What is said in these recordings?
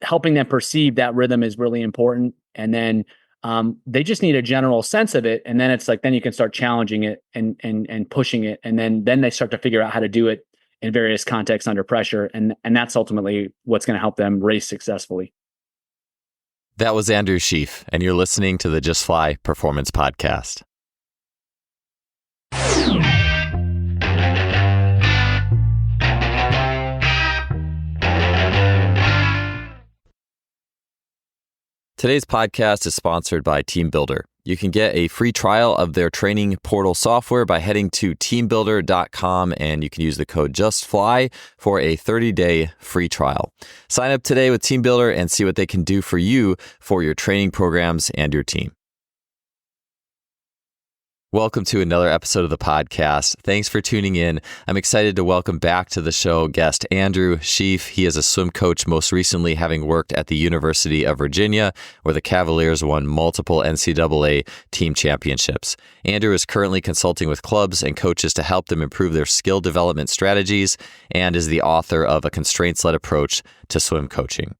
helping them perceive that rhythm is really important. And then they just need a general sense of it. And then it's like, then you can start challenging it and pushing it. And then they start to figure out how to do it in various contexts under pressure. And that's ultimately what's going to help them race successfully. That was Andrew Sheaff, and you're listening to the Just Fly Performance Podcast. Today's podcast is sponsored by Team Builder. You can get a free trial of their training portal software by heading to teambuilder.com, and you can use the code JUSTFLY for a 30-day free trial. Sign up today with Team Builder and see what they can do for you for your training programs and your team. Welcome to another episode of the podcast. Thanks for tuning in. I'm excited to welcome back to the show guest Andrew Sheaff. He is a swim coach, most recently having worked at the University of Virginia, where the Cavaliers won multiple NCAA team championships. Andrew is currently consulting with clubs and coaches to help them improve their skill development strategies and is the author of A Constraints-Led Approach to Swim Coaching.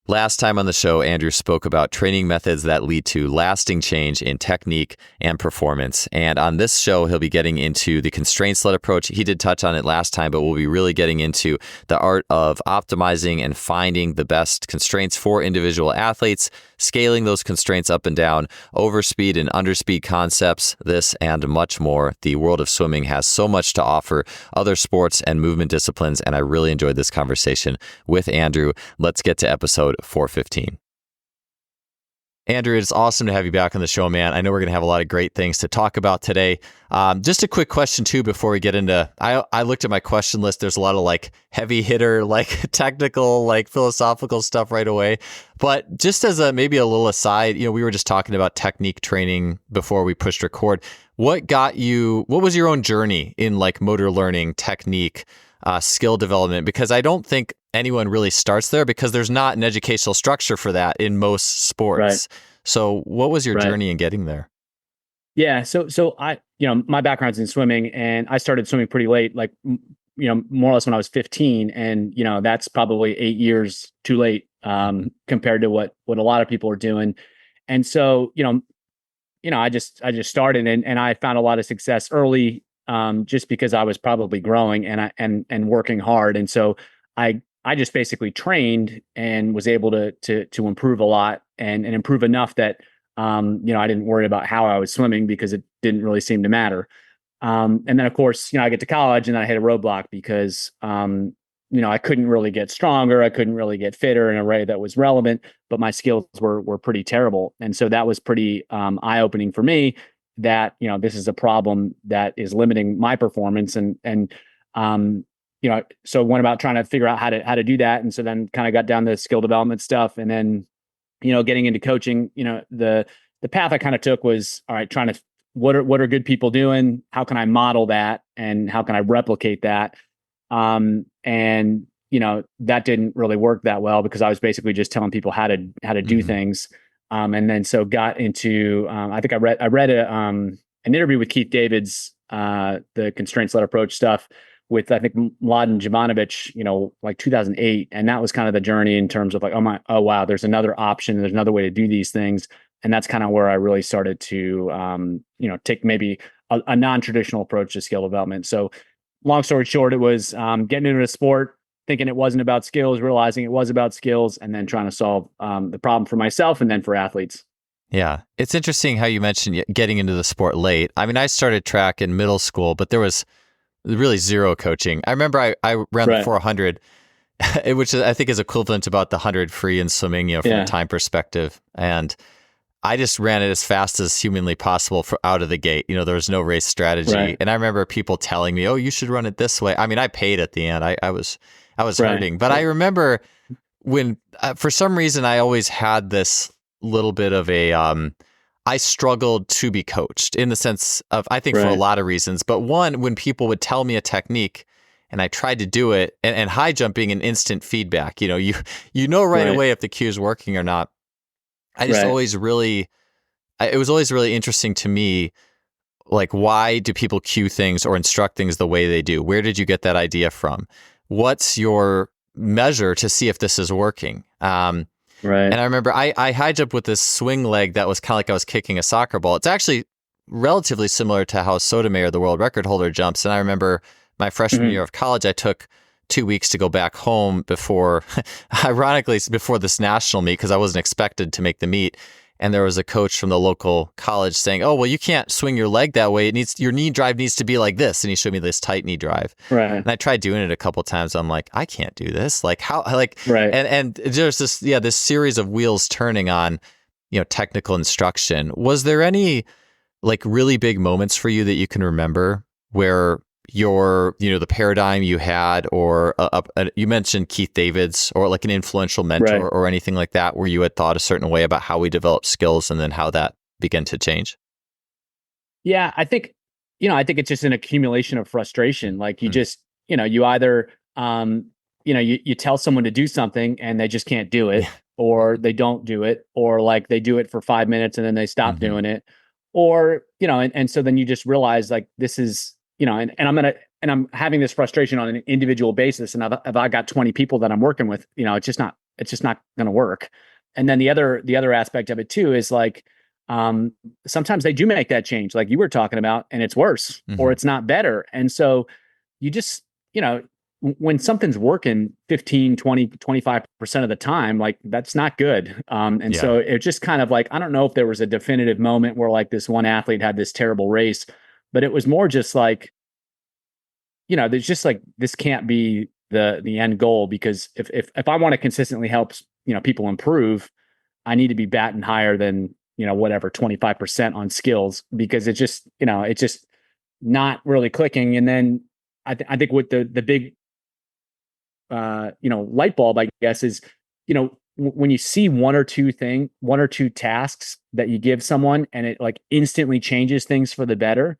Last time on the show, Andrew spoke about training methods that lead to lasting change in technique and performance. And on this show, he'll be getting into the constraints-led approach. He did touch on it last time, but we'll be really getting into the art of optimizing and finding the best constraints for individual athletes, scaling those constraints up and down, overspeed and underspeed concepts, this and much more. The world of swimming has so much to offer other sports and movement disciplines, and I really enjoyed this conversation with Andrew. Let's get to episode 415. Andrew, it's awesome to have you back on the show, man. I know we're going to have a lot of great things to talk about today. Just a quick question too, before we get into, I looked at my question list. There's a lot of like heavy hitter, like technical, like philosophical stuff right away. But just as maybe a little aside, we were just talking about technique training before we pushed record. What was your own journey in like motor learning, technique, skill development? Because I don't think anyone really starts there because there's not an educational structure for that in most sports. Right. So what was your journey in getting there? Yeah. So I, my background's in swimming, and I started swimming pretty late, like, more or less when I was 15. And, that's probably 8 years too late compared to what a lot of people are doing. And so, I just started and I found a lot of success early, just because I was probably growing and working hard. And so I just basically trained and was able to improve a lot and improve enough that, I didn't worry about how I was swimming because it didn't really seem to matter. And then of course, I get to college and I hit a roadblock because, I couldn't really get stronger. I couldn't really get fitter in a way that was relevant, but my skills were pretty terrible. And so that was pretty eye-opening for me that, this is a problem that is limiting my performance. So went about trying to figure out how to do that. And so then kind of got down the skill development stuff. And then, getting into coaching, the path I kind of took was, all right, trying to, what are good people doing? How can I model that? And how can I replicate that? That didn't really work that well because I was basically just telling people how to do things. And then so got into, I think I read an interview with Keith David's, the constraints-led approach stuff with, I think, Mladen Jovanovic, like 2008. And that was kind of the journey in terms of like, oh wow, there's another option. There's another way to do these things. And that's kind of where I really started to, take maybe a non-traditional approach to skill development. So long story short, it was getting into a sport, thinking it wasn't about skills, realizing it was about skills, and then trying to solve the problem for myself and then for athletes. Yeah. It's interesting how you mentioned getting into the sport late. I mean, I started track in middle school, but there was really zero coaching. I remember I ran the 400, which I think is equivalent to about the 100 free in swimming, from a time perspective. And I just ran it as fast as humanly possible out of the gate. There was no race strategy. Right. And I remember people telling me, oh, you should run it this way. I mean, I paid at the end. I was hurting. But I remember when, for some reason, I always had this little bit of I struggled to be coached in the sense of, I think for a lot of reasons, but one, when people would tell me a technique and I tried to do it and high jump being an instant feedback, you right away if the cue is working or not. I just always really, it was always really interesting to me, like, why do people cue things or instruct things the way they do? Where did you get that idea from? What's your measure to see if this is working. Right. And I remember I high jumped with this swing leg that was kind of like I was kicking a soccer ball. It's actually relatively similar to how Sotomayor, the world record holder, jumps. And I remember my freshman year of college, I took 2 weeks to go back home before, ironically, before this national meet, because I wasn't expected to make the meet. And there was a coach from the local college saying, "Oh, well, you can't swing your leg that way. Your knee drive needs to be like this." And he showed me this tight knee drive. Right. And I tried doing it a couple of times. I'm like, I can't do this. Like how, like, Right. And there's this series of wheels turning on, technical instruction. Was there any like really big moments for you that you can remember where the paradigm you had, or you mentioned Keith Davids, or like an influential mentor, Right. or anything like that, where you had thought a certain way about how we develop skills and then how that began to change? Yeah, I think it's just an accumulation of frustration. Like you just, you either, you tell someone to do something and they just can't do it, or they don't do it, or like they do it for 5 minutes and then they stop doing it, or, and so then you just realize like this is, and I'm having this frustration on an individual basis. And if I got 20 people that I'm working with, it's just not going to work. And then the other aspect of it too is like, sometimes they do make that change, like you were talking about, and it's worse or it's not better. And so you just, when something's working 15, 20, 25% of the time, like that's not good. So it just kind of like, I don't know if there was a definitive moment where like this one athlete had this terrible race, but it was more just like, there's just like, this can't be the end goal, because if I want to consistently help, people improve, I need to be batting higher than, whatever, 25% on skills, because it's just, it's just not really clicking. And then I think with the big, light bulb, I guess, is, when you see one or two tasks that you give someone and it like instantly changes things for the better,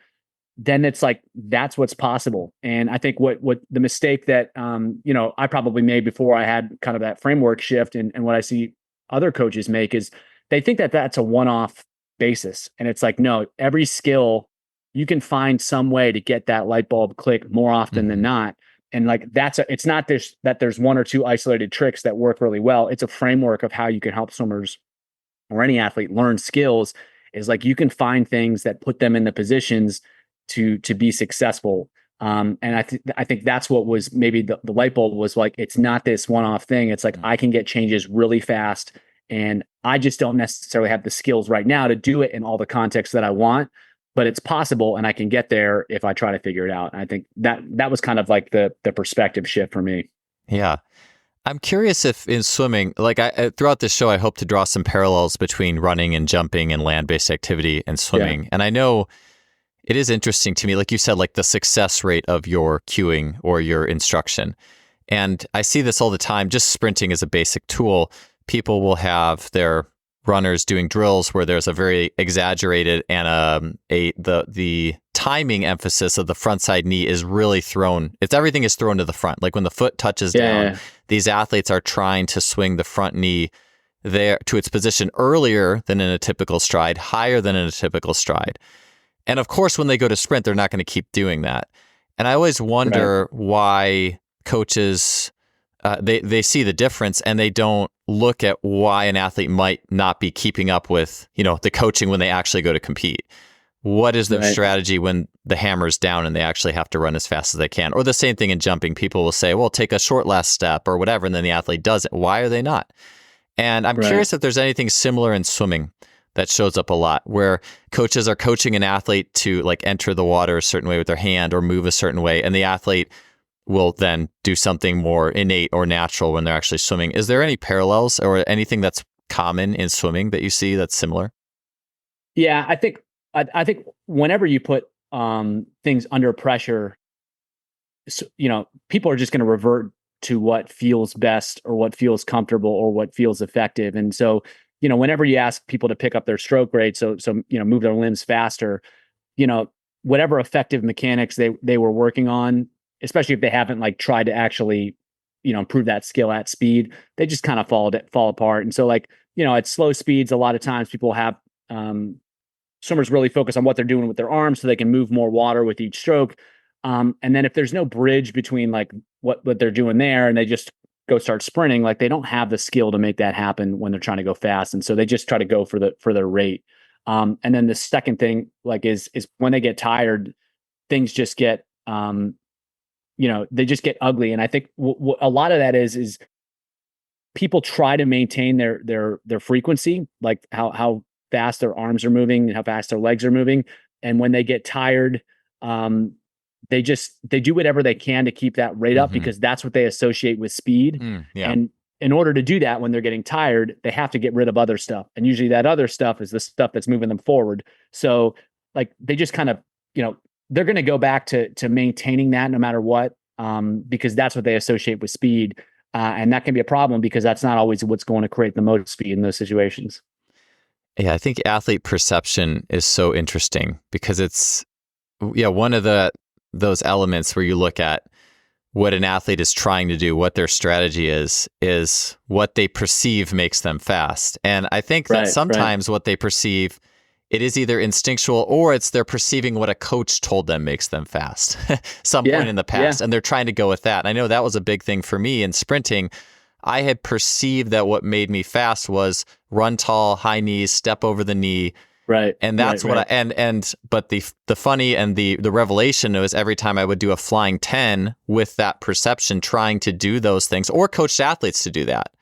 then it's like, that's what's possible. And I think what the mistake that, I probably made before I had kind of that framework shift, and what I see other coaches make, is they think that that's a one-off basis. And it's like, no, every skill, you can find some way to get that light bulb click more often than not. And like, it's not that there's one or two isolated tricks that work really well. It's a framework of how you can help swimmers or any athlete learn skills. Is like, you can find things that put them in the positions to be successful. And I think that's what was maybe the light bulb was like, it's not this one-off thing. It's like, I can get changes really fast, and I just don't necessarily have the skills right now to do it in all the contexts that I want, but it's possible, and I can get there if I try to figure it out. And I think that was kind of like the perspective shift for me. Yeah. I'm curious if in swimming, like throughout this show, I hope to draw some parallels between running and jumping and land-based activity and swimming. Yeah. And I know it is interesting to me, like you said, like the success rate of your cueing or your instruction. And I see this all the time, just sprinting as a basic tool. People will have their runners doing drills where there's a very exaggerated and the timing emphasis of the front side knee is really thrown. Everything is thrown to the front. Like when the foot touches down, these athletes are trying to swing the front knee there to its position earlier than in a typical stride, higher than in a typical stride. And of course, when they go to sprint, they're not going to keep doing that. And I always wonder why coaches, they see the difference and they don't look at why an athlete might not be keeping up with, the coaching when they actually go to compete. What is the strategy when the hammer's down and they actually have to run as fast as they can? Or the same thing in jumping. People will say, well, take a short last step or whatever, and then the athlete does it. Why are they not? And I'm curious if there's anything similar in swimming that shows up a lot, where coaches are coaching an athlete to like enter the water a certain way with their hand or move a certain way, and the athlete will then do something more innate or natural when they're actually swimming. Is there any parallels or anything that's common in swimming that you see that's similar? Yeah, I think whenever you put things under pressure, people are just going to revert to what feels best or what feels comfortable or what feels effective. And so, whenever you ask people to pick up their stroke rate, so move their limbs faster, whatever effective mechanics they were working on, especially if they haven't like tried to actually, improve that skill at speed, they just kind of fall apart. And so like, at slow speeds, a lot of times people have swimmers really focus on what they're doing with their arms so they can move more water with each stroke. And then if there's no bridge between like what they're doing there, and they just go start sprinting, like they don't have the skill to make that happen when they're trying to go fast. And so they just try to go for their rate. And then the second thing, like, is when they get tired, things just get, they just get ugly. And I think a lot of that is people try to maintain their frequency, like how fast their arms are moving and how fast their legs are moving. And when they get tired, they do whatever they can to keep that rate up, because that's what they associate with speed. And in order to do that, when they're getting tired, they have to get rid of other stuff. And usually that other stuff is the stuff that's moving them forward. So like they just kind of, they're going to go back to maintaining that no matter what, because that's what they associate with speed. And that can be a problem because that's not always what's going to create the most speed in those situations. Yeah, I think athlete perception is so interesting because it's, one of those elements where you look at what an athlete is trying to do, what their strategy is what they perceive makes them fast. And I think that sometimes what they perceive, it is either instinctual or it's they're perceiving what a coach told them makes them fast some point in the past. And they're trying to go with that. And I know that was a big thing for me in sprinting. I had perceived that what made me fast was run tall, high knees, step over the knee. Right. And that's what but the funny and the revelation was every time I would do a flying 10 with that perception, trying to do those things or coached athletes to do that,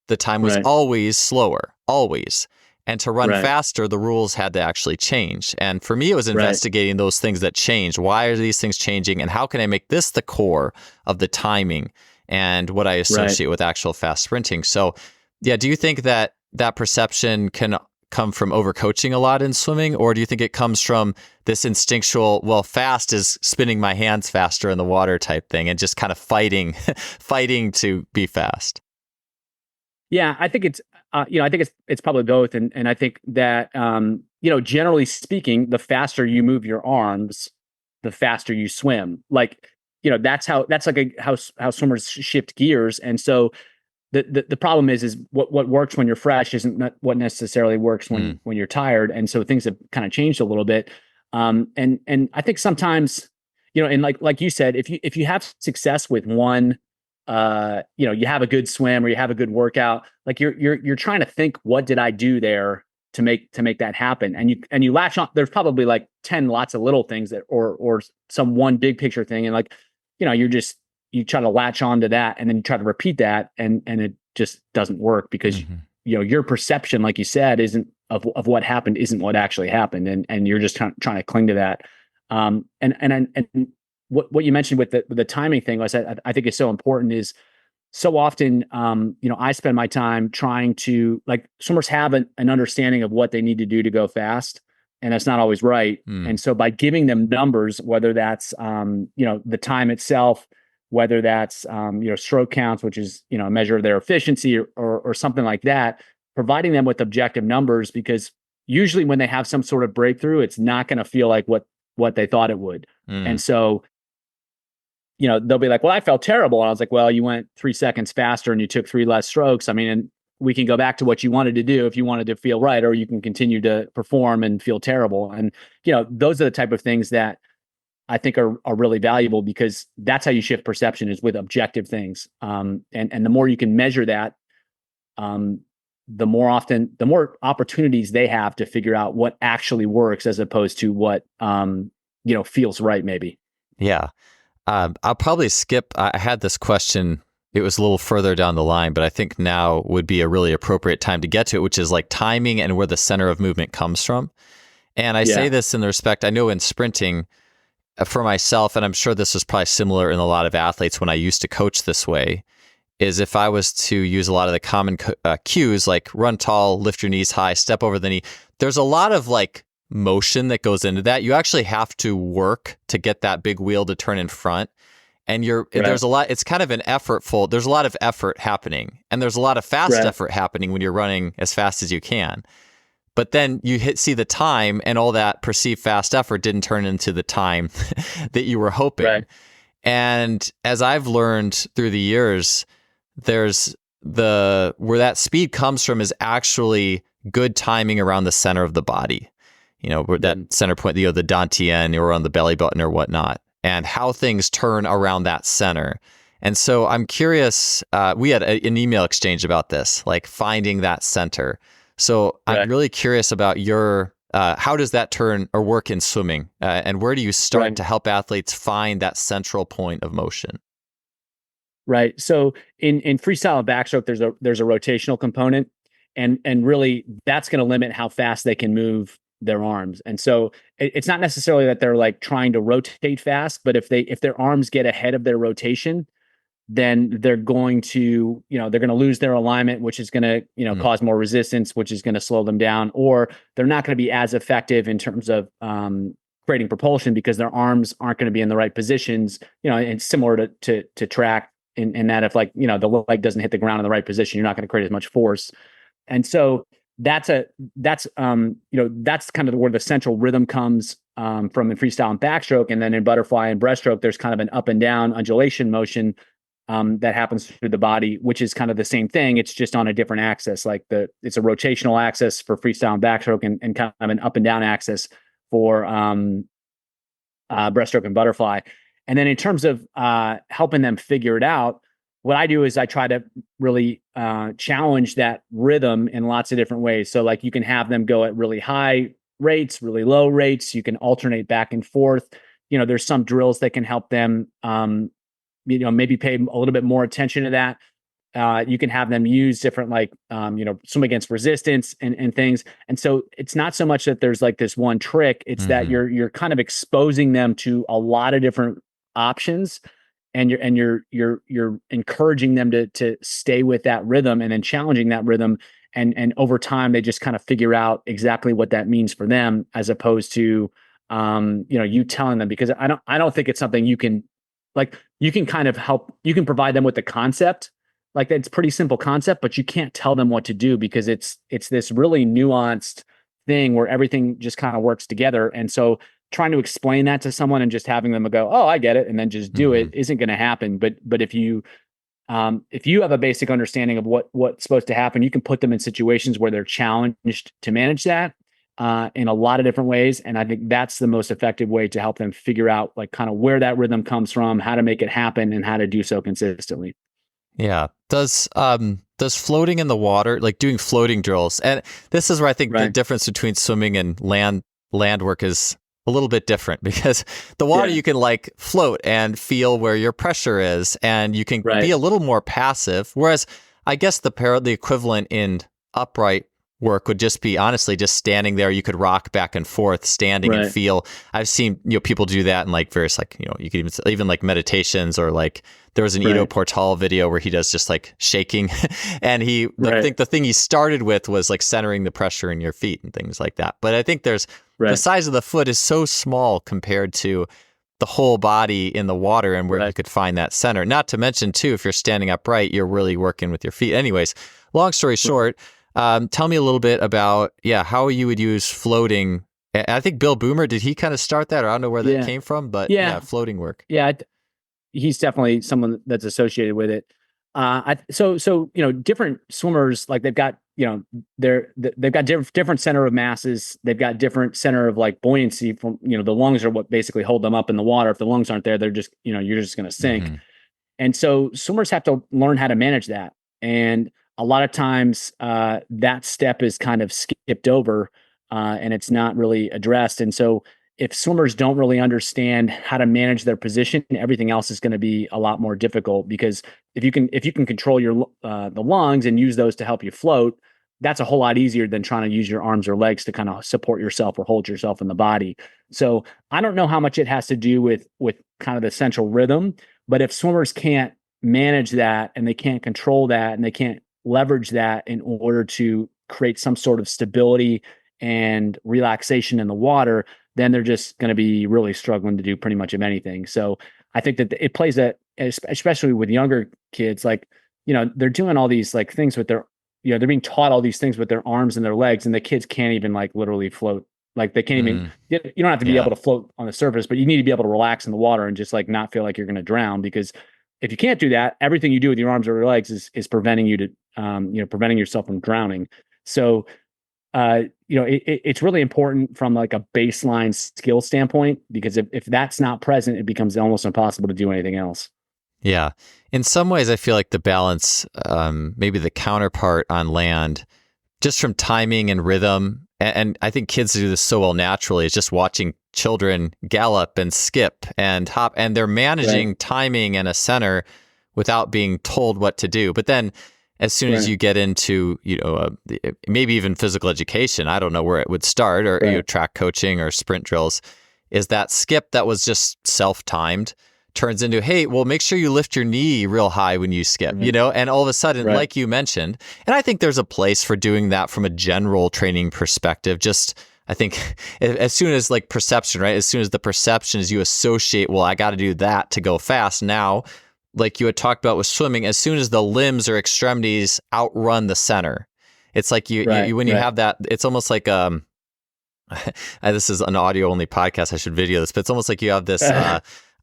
the time was always slower, always. And to run faster, the rules had to actually change. And for me, it was investigating those things that change. Why are these things changing? And how can I make this the core of the timing and what I associate with actual fast sprinting? So, do you think that perception can come from overcoaching a lot in swimming? Or do you think it comes from this instinctual, well, fast is spinning my hands faster in the water type thing and just kind of fighting to be fast? Yeah, I think it's, it's probably both. And I think that, generally speaking, the faster you move your arms, the faster you swim. Like, that's how swimmers shift gears. And so the problem is what works when you're fresh isn't what necessarily works when you're tired. And so things have kind of changed a little bit. And I think sometimes, and like you said, if you have success with one, you have a good swim or you have a good workout, like you're trying to think, what did I do there to make that happen? And you latch on. There's probably like 10 lots of little things that or some one big picture thing, and like, you try to latch on to that and then you try to repeat that and it just doesn't work because your perception, like you said, isn't of what happened isn't what actually happened, and you're just trying to cling to that. And what you mentioned with the timing thing was I think is so important is so often I spend my time trying to, like, swimmers have an understanding of what they need to do to go fast, and that's not always right. And so by giving them numbers, whether that's the time itself, whether that's stroke counts, which is a measure of their efficiency or something like that, providing them with objective numbers, because usually when they have some sort of breakthrough, it's not going to feel like what they thought it would. And so they'll be like, well, I felt terrible. And I was like, well, you went 3 seconds faster and you took 3 less strokes. I mean, and we can go back to what you wanted to do if you wanted to feel right, or you can continue to perform and feel terrible. And those are the type of things that I think are really valuable, because that's how you shift perception, is with objective things. And the more you can measure that, the more opportunities they have to figure out what actually works as opposed to what, feels right, maybe. Yeah. I'll probably skip. I had this question. It was a little further down the line, but I think now would be a really appropriate time to get to it, which is like timing and where the center of movement comes from. And I say this in the respect, I know in sprinting, for myself, and I'm sure this is probably similar in a lot of athletes when I used to coach this way, is if I was to use a lot of the common cues, like run tall, lift your knees high, step over the knee, there's a lot of like motion that goes into that. You actually have to work to get that big wheel to turn in front. And there's a lot, it's kind of there's a lot of effort happening, and there's a lot of fast effort happening when you're running as fast as you can. But then you see the time, and all that perceived fast effort didn't turn into the time that you were hoping. Right. And as I've learned through the years, there's where that speed comes from is actually good timing around the center of the body. Where that center point, the Dantian or on the belly button or whatnot, and how things turn around that center. And so I'm curious, we had an email exchange about this, like finding that center. So I'm really curious about your, how does that turn or work in swimming? And where do you start to help athletes find that central point of motion? Right. So in freestyle and backstroke, there's a rotational component, and really that's going to limit how fast they can move their arms. And so it's not necessarily that they're like trying to rotate fast, but if their arms get ahead of their rotation, then they're going to, they're going to lose their alignment, which is going to, cause more resistance, which is going to slow them down, or they're not going to be as effective in terms of creating propulsion because their arms aren't going to be in the right positions. And similar to track in that if the leg doesn't hit the ground in the right position, you're not going to create as much force. And so that's kind of where the central rhythm comes from in freestyle and backstroke. And then in butterfly and breaststroke, there's kind of an up and down undulation motion that happens through the body, which is kind of the same thing. It's just on a different axis. It's a rotational axis for freestyle and backstroke, and kind of an up and down axis for breaststroke and butterfly. And then in terms of helping them figure it out, what I do is I try to really challenge that rhythm in lots of different ways. So like you can have them go at really high rates, really low rates. You can alternate back and forth. There's some drills that can help them, maybe pay a little bit more attention to that. You can have them use different, swim against resistance and things. And so it's not so much that there's like this one trick. It's that you're kind of exposing them to a lot of different options, and you're encouraging them to stay with that rhythm, and then challenging that rhythm. And over time, they just kind of figure out exactly what that means for them, as opposed to, you telling them, because I don't think it's something you can kind of help. You can provide them with the concept, like it's pretty simple concept, but you can't tell them what to do, because it's this really nuanced thing where everything just kind of works together. And so trying to explain that to someone and just having them go, oh, I get it, and then just do it isn't going to happen. But if you have a basic understanding of what's supposed to happen, you can put them in situations where they're challenged to manage that in a lot of different ways. And I think that's the most effective way to help them figure out like kind of where that rhythm comes from, how to make it happen, and how to do so consistently. Yeah. Does floating in the water, like doing floating drills, and this is where I think the difference between swimming and land work is a little bit different, because the water you can like float and feel where your pressure is, and you can be a little more passive. Whereas I guess the equivalent in upright work would just be honestly just standing there. You could rock back and forth, standing and feel. I've seen people do that in like various you could even like meditations, or like there was an Ido Portal video where he does just like shaking, and I think the thing he started with was like centering the pressure in your feet and things like that. But I think there's the size of the foot is so small compared to the whole body in the water, and where you could find that center. Not to mention too, if you're standing upright, you're really working with your feet. Anyways, long story short. Tell me a little bit about, how you would use floating. I think Bill Boomer, did he kind of start that? Or I don't know where that came from, but floating work. Yeah, he's definitely someone that's associated with it. So different swimmers, like they've got, they've got different center of masses. They've got different center of like buoyancy from, the lungs are what basically hold them up in the water. If the lungs aren't there, they're just, you're just going to sink. And so swimmers have to learn how to manage that. And a lot of times that step is kind of skipped over and it's not really addressed. And so if swimmers don't really understand how to manage their position, everything else is going to be a lot more difficult, because if you can control your the lungs and use those to help you float, that's a whole lot easier than trying to use your arms or legs to kind of support yourself or hold yourself in the body. So I don't know how much it has to do with kind of the central rhythm, but if swimmers can't manage that, and they can't control that, and they can't leverage that in order to create some sort of stability and relaxation in the water, then they're just going to be really struggling to do pretty much of anything. So I think that it plays especially with younger kids, like, they're doing all these like things with their, they're being taught all these things with their arms and their legs, and the kids can't even like literally float. Like they can't even, you don't have to be able to float on the surface, but you need to be able to relax in the water and just like not feel like you're going to drown, because if you can't do that, everything you do with your arms or your legs is preventing you to, preventing yourself from drowning. So, it's really important from like a baseline skill standpoint, because if that's not present, it becomes almost impossible to do anything else. Yeah. In some ways, I feel like the balance, maybe the counterpart on land, just from timing and rhythm, and I think kids do this so well naturally, is just watching children gallop and skip and hop, and they're managing timing and a center without being told what to do. But then as soon as you get into, maybe even physical education, I don't know where it would start, or track coaching or sprint drills, is that skip that was just self-timed turns into, hey, well, make sure you lift your knee real high when you skip, and all of a sudden, like you mentioned, and I think there's a place for doing that from a general training perspective. Just, I think as soon as like perception, right? As soon as the perception is you associate, well, I got to do that to go fast. Now, like you had talked about with swimming, as soon as the limbs or extremities outrun the center, it's like you when you have that, it's almost like, this is an audio only podcast, I should video this, but it's almost like you have this,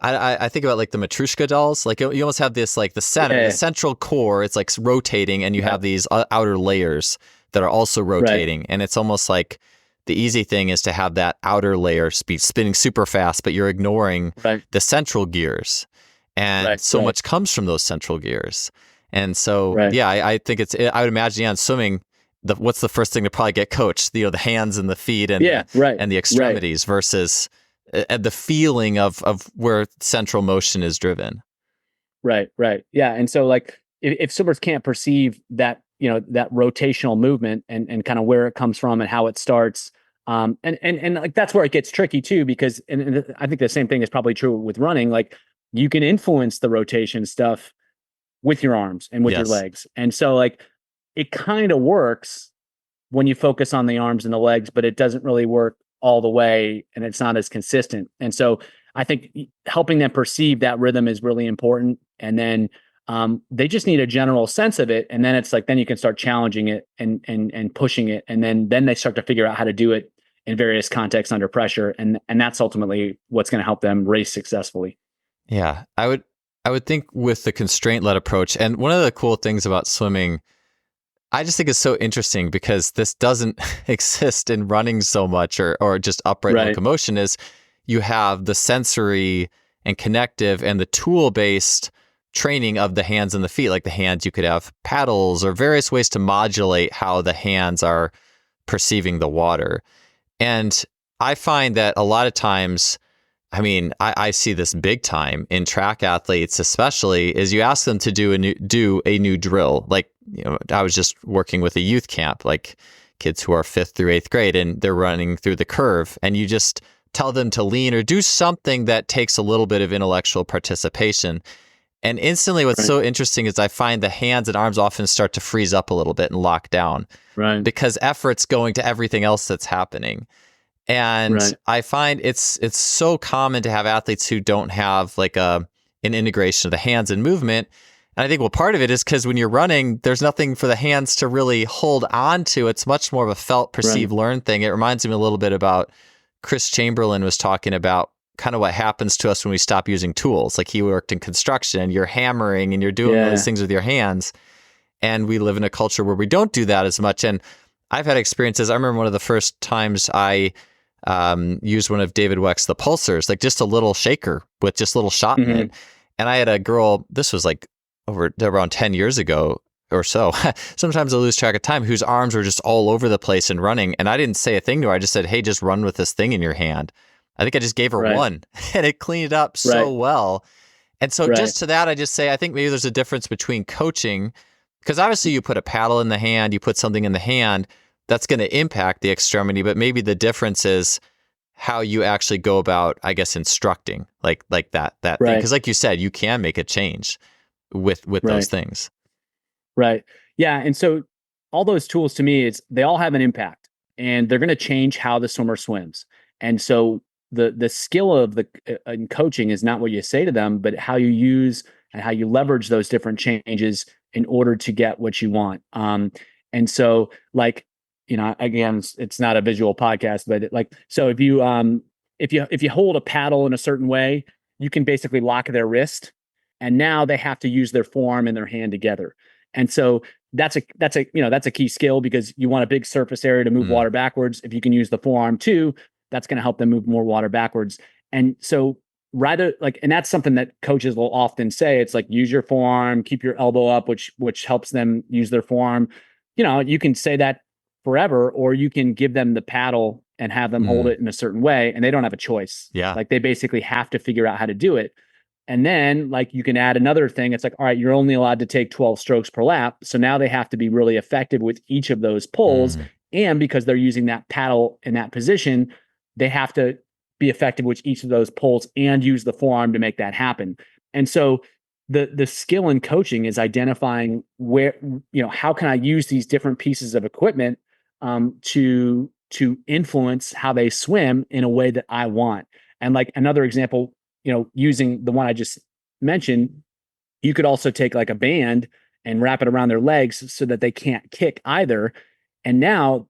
I think about like the Matryoshka dolls. Like you almost have this, like the center, the central core. It's like rotating, and you have these outer layers that are also rotating. And it's almost like the easy thing is to have that outer layer spinning super fast, but you're ignoring the central gears. And so much comes from those central gears. And so, I think I would imagine in swimming, what's the first thing to probably get coached? The hands and the feet and and the extremities versus the feeling of where central motion is driven. Right. Yeah. And so like if swimmers can't perceive that, that rotational movement and kind of where it comes from and how it starts, and like that's where it gets tricky too, because and I think the same thing is probably true with running. Like you can influence the rotation stuff with your arms and with your legs. And so like it kind of works when you focus on the arms and the legs, but it doesn't really work all the way, and it's not as consistent. And so I think helping them perceive that rhythm is really important. And then they just need a general sense of it. And then it's like, then you can start challenging it and pushing it. And then they start to figure out how to do it in various contexts under pressure. And that's ultimately what's going to help them race successfully. Yeah. I would think with the constraint-led approach, and one of the cool things about swimming, I just think it's so interesting because this doesn't exist in running so much or just upright locomotion, is you have the sensory and connective and the tool-based training of the hands and the feet. Like the hands, you could have paddles or various ways to modulate how the hands are perceiving the water. And I find that a lot of times, I mean, I see this big time in track athletes, especially, is you ask them to do a new drill. Like, I was just working with a youth camp, like kids who are 5th through 8th grade, and they're running through the curve, and you just tell them to lean or do something that takes a little bit of intellectual participation. And instantly what's so interesting is I find the hands and arms often start to freeze up a little bit and lock down because effort's going to everything else that's happening. And I find it's so common to have athletes who don't have like an integration of the hands and movement. And I think, well, part of it is because when you're running, there's nothing for the hands to really hold on to. It's much more of a felt, perceived, learned thing. It reminds me a little bit about Chris Chamberlain was talking about kind of what happens to us when we stop using tools. Like he worked in construction and you're hammering and you're doing all these things with your hands. And we live in a culture where we don't do that as much. And I've had experiences. I remember one of the first times I used one of David Weck's, the pulsars, like just a little shaker with just a little shot in it. And I had a girl, this was like around 10 years ago or so. Sometimes I lose track of time, whose arms were just all over the place and running. And I didn't say a thing to her. I just said, hey, just run with this thing in your hand. I think I just gave her one and it cleaned it up so well. And so just to that, I just say, I think maybe there's a difference between coaching, because obviously you put a paddle in the hand, you put something in the hand, that's going to impact the extremity. But maybe the difference is how you actually go about, I guess, instructing like that thing. Because like you said, you can make a change with those things. Right. Yeah. And so all those tools, to me, they all have an impact, and they're going to change how the swimmer swims. And so the skill of in coaching is not what you say to them, but how you use and how you leverage those different changes in order to get what you want. And so like, again, it's not a visual podcast, but so if you hold a paddle in a certain way, you can basically lock their wrist, and now they have to use their forearm and their hand together. And so that's a key skill, because you want a big surface area to move water backwards. If you can use the forearm too, that's going to help them move more water backwards. And so rather like, and that's something that coaches will often say, it's like, use your forearm, keep your elbow up, which helps them use their forearm. You can say that forever, or you can give them the paddle and have them hold it in a certain way, and they don't have a choice. Yeah. Like, they basically have to figure out how to do it. And then, like, you can add another thing. It's like, all right, you're only allowed to take 12 strokes per lap. So now they have to be really effective with each of those pulls. And because they're using that paddle in that position, they have to be effective with each of those pulls and use the forearm to make that happen. And so the skill in coaching is identifying where, how can I use these different pieces of equipment to influence how they swim in a way that I want. And like another example, using the one I just mentioned, you could also take like a band and wrap it around their legs so that they can't kick either. And now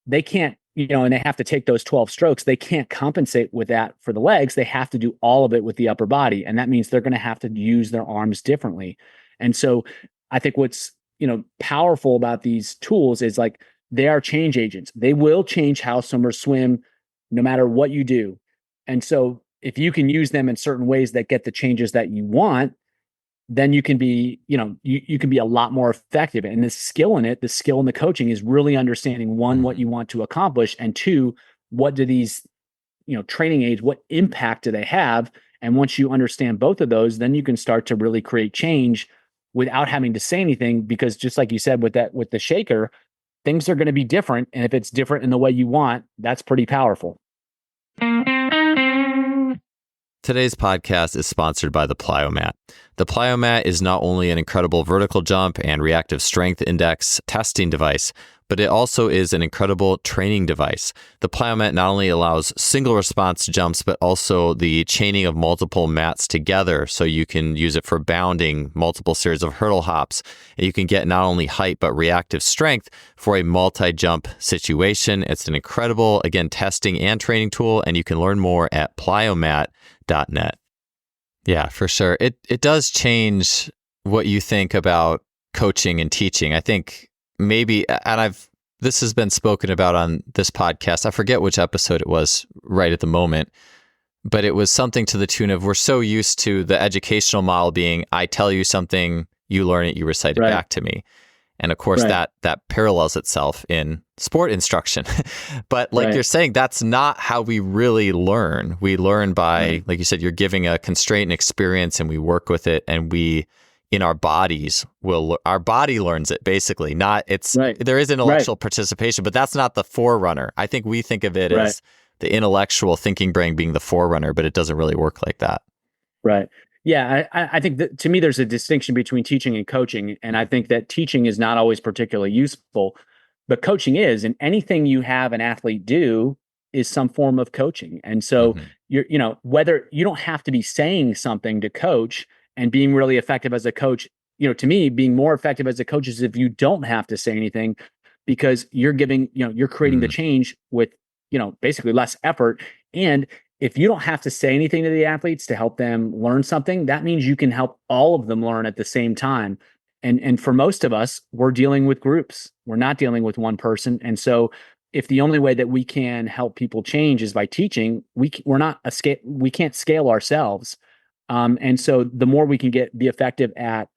they can't, and they have to take those 12 strokes. They can't compensate with that for the legs. They have to do all of it with the upper body. And that means they're going to have to use their arms differently. And so I think what's, powerful about these tools is like, they are change agents. They will change how swimmers swim no matter what you do. And so if you can use them in certain ways that get the changes that you want, then you can be, you can be a lot more effective. And the skill in the coaching is really understanding, one, what you want to accomplish, and two, what do these, training aids, what impact do they have? And once you understand both of those, then you can start to really create change without having to say anything, because just like you said, with the shaker, things are going to be different. And if it's different in the way you want, that's pretty powerful. Today's podcast is sponsored by the Plyomat. The Plyomat is not only an incredible vertical jump and reactive strength index testing device, but it also is an incredible training device. The Plyomat not only allows single response jumps, but also the chaining of multiple mats together. So you can use it for bounding, multiple series of hurdle hops. And you can get not only height, but reactive strength for a multi-jump situation. It's an incredible, again, testing and training tool, and you can learn more at plyomat.net. Yeah, for sure. It does change what you think about coaching and teaching. I think maybe, and this has been spoken about on this podcast. I forget which episode it was right at the moment, but it was something to the tune of, we're so used to the educational model being, I tell you something, you learn it, you recite it back to me. And of course, that parallels itself in sport instruction. But like you're saying, that's not how we really learn. We learn by, like you said, you're giving a constraint and experience, and we work with it, and we, in our bodies, our body learns it basically. There is intellectual participation, but that's not the forerunner. I think we think of it as the intellectual thinking brain being the forerunner, but it doesn't really work like that. Right. Yeah, I think that, to me, there's a distinction between teaching and coaching. And I think that teaching is not always particularly useful, but coaching is. And anything you have an athlete do is some form of coaching. And so whether you don't have to be saying something to coach, and being really effective as a coach, to me, being more effective as a coach is if you don't have to say anything, because you're giving, you're creating the change with, basically less effort. And if you don't have to say anything to the athletes to help them learn something, that means you can help all of them learn at the same time. And for most of us, we're dealing with groups. We're not dealing with one person. And so if the only way that we can help people change is by teaching, we can't scale ourselves. And so the more we can be effective at,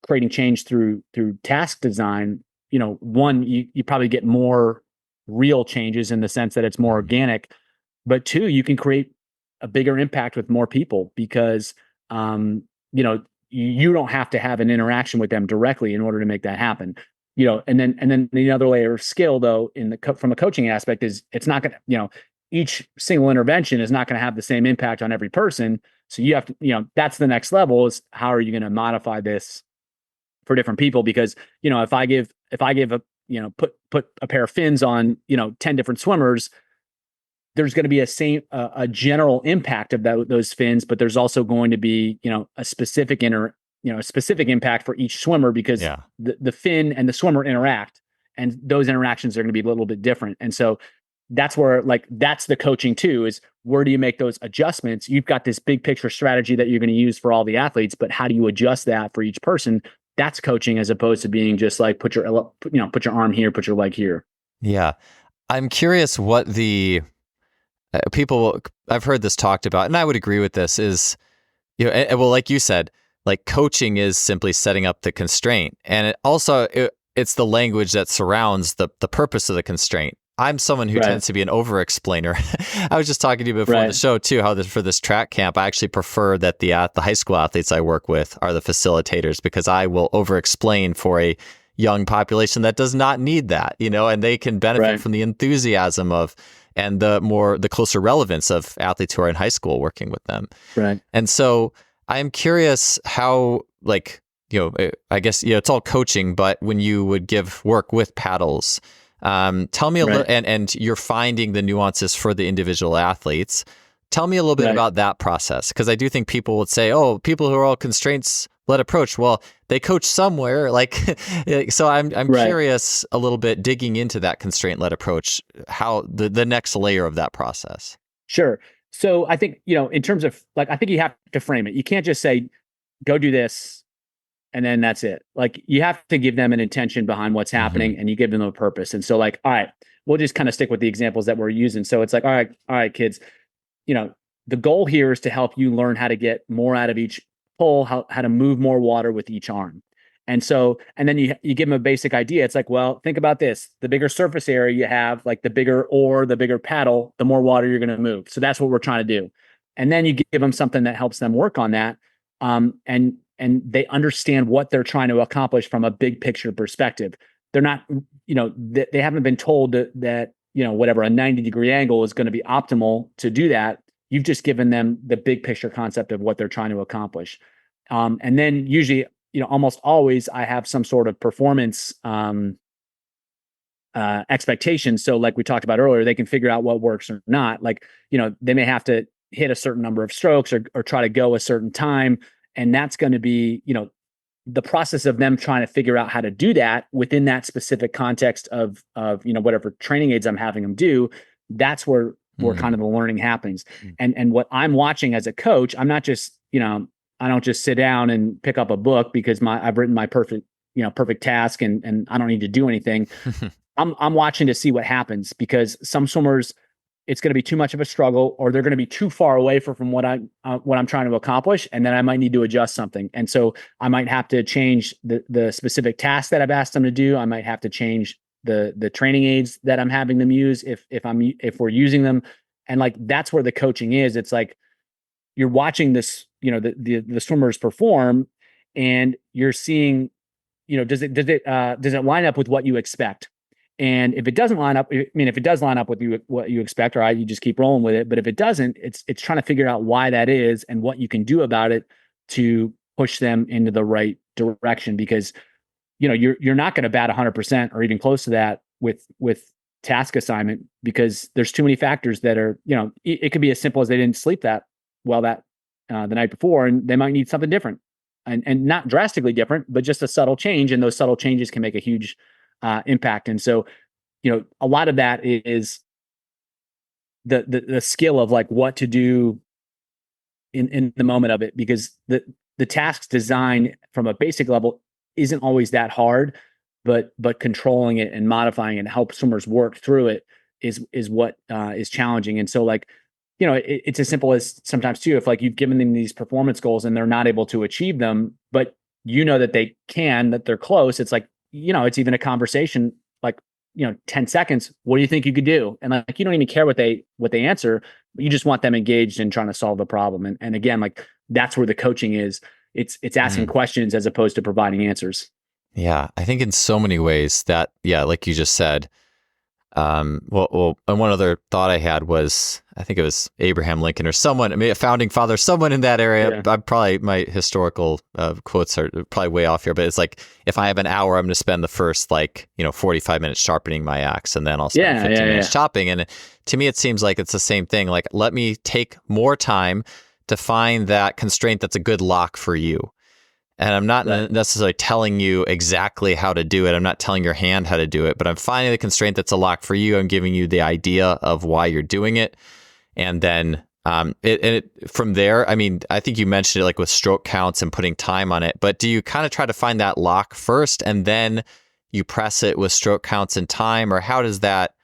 creating change through task design, one, you probably get more real changes in the sense that it's more organic. But two, you can create a bigger impact with more people, because, you don't have to have an interaction with them directly in order to make that happen. And then the other layer of skill, though, from a coaching aspect, is it's not going to, each single intervention is not going to have the same impact on every person. So you have to, that's the next level, is how are you going to modify this for different people? Because, if I give a, put a pair of fins on, 10 different swimmers, there's going to be a general impact of those fins, but there's also going to be, a specific impact for each swimmer, because the fin and the swimmer interact, and those interactions are going to be a little bit different. And so that's where, that's the coaching too, is where do you make those adjustments? You've got this big picture strategy that you're going to use for all the athletes, but how do you adjust that for each person? That's coaching, as opposed to being just like, put your arm here, put your leg here. Yeah. I'm curious what the I've heard this talked about, and I would agree with this, is, well, like you said, like coaching is simply setting up the constraint. And it's the language that surrounds the purpose of the constraint. I'm someone who tends to be an over-explainer. I was just talking to you before the show too, for this track camp, I actually prefer that the high school athletes I work with are the facilitators, because I will over-explain for a young population that does not need that, and they can benefit from the enthusiasm and the closer relevance of athletes who are in high school working with them. Right. And so I'm curious how, like, I guess, it's all coaching, but when you would give work with paddles, tell me a little, and you're finding the nuances for the individual athletes. Tell me a little bit about that process, because I do think people would say, "Oh, people who are all constraints-led approach." Well, they coach somewhere, like. So I'm curious a little bit, digging into that constraint-led approach, how the next layer of that process. Sure. So I think, in terms of, like, I think you have to frame it. You can't just say, "Go do this," and then that's it. Like, you have to give them an intention behind what's happening, and you give them a purpose. And so, like, all right, we'll just kind of stick with the examples that we're using. So it's like, all right, kids, the goal here is to help you learn how to get more out of each pull, how to move more water with each arm. And so, and then you give them a basic idea. It's like, well, think about this. The bigger surface area you have, like the bigger oar, the bigger paddle, the more water you're going to move. So that's what we're trying to do. And then you give them something that helps them work on that. And they understand what they're trying to accomplish from a big picture perspective. They're not, they haven't been told that, whatever, a 90-degree angle is going to be optimal to do that. You've just given them the big picture concept of what they're trying to accomplish. And then usually, almost always I have some sort of performance expectations. So like we talked about earlier, they can figure out what works or not. Like, they may have to hit a certain number of strokes or try to go a certain time. And that's going to be, the process of them trying to figure out how to do that within that specific context of whatever training aids I'm having them do. That's where kind of the learning happens. And what I'm watching as a coach, I'm not just, I don't just sit down and pick up a book because I've written my perfect task and I don't need to do anything. I'm watching to see what happens, because some swimmers, it's going to be too much of a struggle, or they're going to be too far away from what I'm trying to accomplish. And then I might need to adjust something. And so I might have to change the specific task that I've asked them to do. I might have to change the training aids that I'm having them use if we're using them. And like, that's where the coaching is. It's like, you're watching this, the swimmers perform, and you're seeing, does it line up with what you expect? And if it doesn't line up, if it does line up with what you expect, all right, you just keep rolling with it. But if it doesn't, it's trying to figure out why that is and what you can do about it to push them into the right direction. Because, you're not going to bat 100% or even close to that with task assignment, because there's too many factors that are, it could be as simple as they didn't sleep that well the night before, and they might need something different, and not drastically different, but just a subtle change. And those subtle changes can make a huge impact. And so, a lot of that is the skill of like what to do in the moment of it, because the task's design from a basic level isn't always that hard, but controlling it and modifying it and help swimmers work through it is what is challenging. And so, like, it's as simple as sometimes too, if like you've given them these performance goals and they're not able to achieve them, but that they can, that they're close. It's like, it's even a conversation, like, 10 seconds. What do you think you could do? And like, you don't even care what they answer, but you just want them engaged in trying to solve the problem. And again, like, that's where the coaching is. It's asking questions as opposed to providing answers. Yeah. I think in so many ways that, like you just said, and one other thought I had was, I think it was Abraham Lincoln or someone, a founding father, someone in that area. Yeah. My historical quotes are probably way off here, but it's like, if I have an hour, I'm going to spend the first 45 minutes sharpening my axe, and then I'll spend 15 minutes chopping. And to me, it seems like it's the same thing. Like, let me take more time to find that constraint that's a good lock for you. And I'm not necessarily telling you exactly how to do it. I'm not telling your hand how to do it, but I'm finding the constraint that's a lock for you. I'm giving you the idea of why you're doing it. And then from there, I think you mentioned it like with stroke counts and putting time on it, but do you kind of try to find that lock first and then you press it with stroke counts and time, or how does that